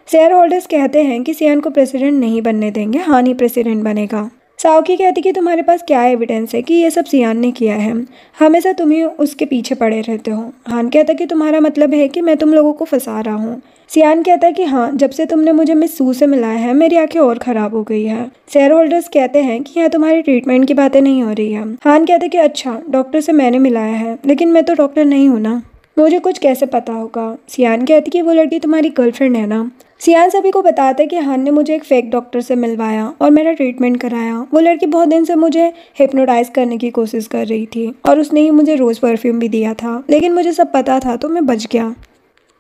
शेयर होल्डर्स कहते हैं कि सियान को प्रेसिडेंट नहीं बनने देंगे, हान ही प्रेसिडेंट बनेगा। साओकी कहती कि तुम्हारे पास क्या एविडेंस है कि ये सब सियान ने किया है। हमेशा तुम ही उसके पीछे पड़े रहते हो। हान कहता कि तुम्हारा मतलब है कि मैं तुम लोगों को फंसा रहा हूँ। सियान कहता है कि हाँ, जब से तुमने मुझे मिस सू से मिलाया है मेरी आंखें और ख़राब हो गई है। शेयर होल्डर्स कहते हैं कि यहाँ तुम्हारी ट्रीटमेंट की बातें नहीं हो रही है। हान कहते कि अच्छा, डॉक्टर से मैंने मिलाया है, लेकिन मैं तो डॉक्टर नहीं हूँ ना, मुझे कुछ कैसे पता होगा। सियान कहती कि वो लड़की तुम्हारी गर्लफ्रेंड है ना। सियान सभी को बताता है कि हान ने मुझे एक फेक डॉक्टर से मिलवाया और मेरा ट्रीटमेंट कराया। वो लड़की बहुत दिन से मुझे हिप्नोटाइज करने की कोशिश कर रही थी और उसने ही मुझे रोज़ परफ्यूम भी दिया था, लेकिन मुझे सब पता था तो मैं बच गया।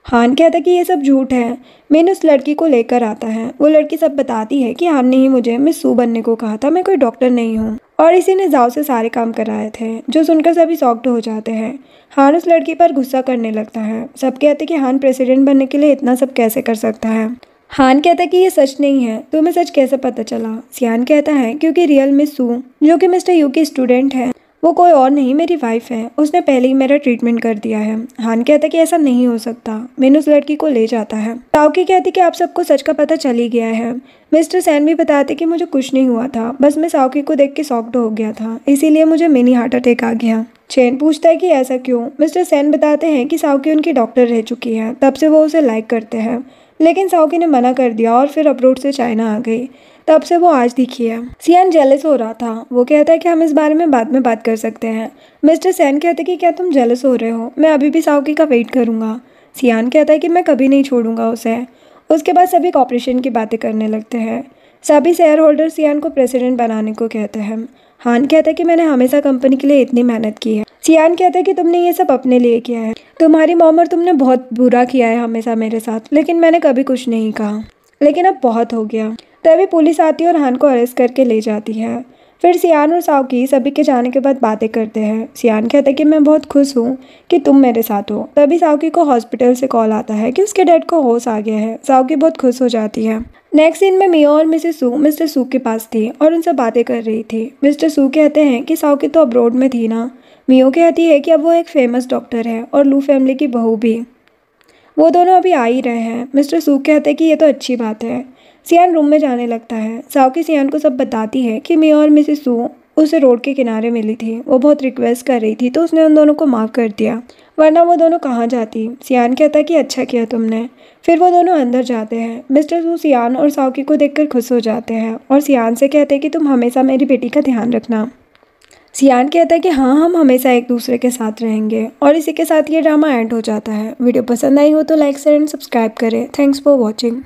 हान कहता कि ये सब झूठ है। मैंने उस लड़की को लेकर आता है। वो लड़की सब बताती है कि हान ने ही मुझे मिस सू बनने को कहा था, मैं कोई डॉक्टर नहीं हूँ और इसी ने जाओ से सारे काम कराए थे। जो सुनकर सभी शॉक्ड हो जाते हैं। हान उस लड़की पर गुस्सा करने लगता है। सब कहते कि हान प्रेसिडेंट बनने के लिए इतना सब कैसे कर सकता है। हान कहता कि ये सच नहीं है। तुम्हें सच कैसे पता चला। सियान कहता है क्योंकि रियल मिस सू, जो कि मिस्टर यू की स्टूडेंट है, वो कोई और नहीं मेरी वाइफ है। उसने पहले ही मेरा ट्रीटमेंट कर दिया है। हान कहता कि ऐसा नहीं हो सकता। मैंने उस लड़की को ले जाता है। साओकी कहती कि आप सबको सच का पता चल ही गया है। मिस्टर सैन भी बताते कि मुझे कुछ नहीं हुआ था, बस मैं साओकी को देख के शॉक्ड हो गया था, इसीलिए मुझे मिनी हार्ट अटैक आ गया। चैन पूछता है कि ऐसा क्यों। मिस्टर सैन बताते हैं कि साओकी उनकी डॉक्टर रह चुकी है, तब से वो उसे लाइक करते हैं, लेकिन साओकी ने मना कर दिया और फिर अब्रोड से चाइना आ गई, तब से वो आज दिखी है। सियान जेलस हो रहा था। वो कहता है कि हम इस बारे में बाद में बात कर सकते हैं। मिस्टर सैन कहते कि क्या तुम जेलस हो रहे हो, मैं अभी भी साओकी का वेट करूंगा। सियान कहता है कि मैं कभी नहीं छोड़ूंगा उसे। उसके बाद सभी कॉपरेशन की बातें करने लगते हैं। सभी शेयर होल्डर सियान को प्रेसिडेंट बनाने को कहते हैं। हान कहता है कि मैंने हमेशा कंपनी के लिए इतनी मेहनत की है। सियान कहता है कि तुमने ये सब अपने लिए किया है, तुम्हारी मॉम और तुमने बहुत बुरा किया है हमेशा मेरे साथ, लेकिन मैंने कभी कुछ नहीं कहा, लेकिन अब बहुत हो गया। तभी पुलिस आती है और हान को अरेस्ट करके ले जाती है। फिर सियान और साओकी सभी के जाने के बाद बातें करते हैं। सियान कहता है कि मैं बहुत खुश हूँ कि तुम मेरे साथ हो। तभी साओकी को हॉस्पिटल से कॉल आता है कि उसके डैड को होश आ गया है। साओकी बहुत खुश हो जाती है। नेक्स्ट सीन में मियो और मिसेस सू मिस्टर सू के पास थी और उनसे बातें कर रही थी। मिस्टर सू कहते हैं कि साओकी तो अब्रोड में थी ना। मियो कहती है कि अब वो एक फेमस डॉक्टर है और लू फैमिली की बहू भी। वो दोनों अभी आ ही रहे हैं। मिस्टर सू कहते हैं कि ये तो अच्छी बात है। सियान रूम में जाने लगता है। साओकी सियान को सब बताती है कि मियो और मिसेस सू उसे रोड के किनारे मिली थी। वो बहुत रिक्वेस्ट कर रही थी तो उसने उन दोनों को माफ़ कर दिया, वरना वो दोनों कहाँ जाती। सियान कहता है कि अच्छा किया तुमने। फिर वो दोनों अंदर जाते हैं। मिस्टर सू सियान और साओकी को देखकर खुश हो जाते हैं और सियान से कहते हैं कि तुम हमेशा मेरी बेटी का ध्यान रखना। सियान कहता है कि हाँ, हम हमेशा एक दूसरे के साथ रहेंगे। और इसी के साथ ये ड्रामा एंड हो जाता है। वीडियो पसंद आई हो तो लाइक शेयर एंड सब्सक्राइब करें। Thanks for watching.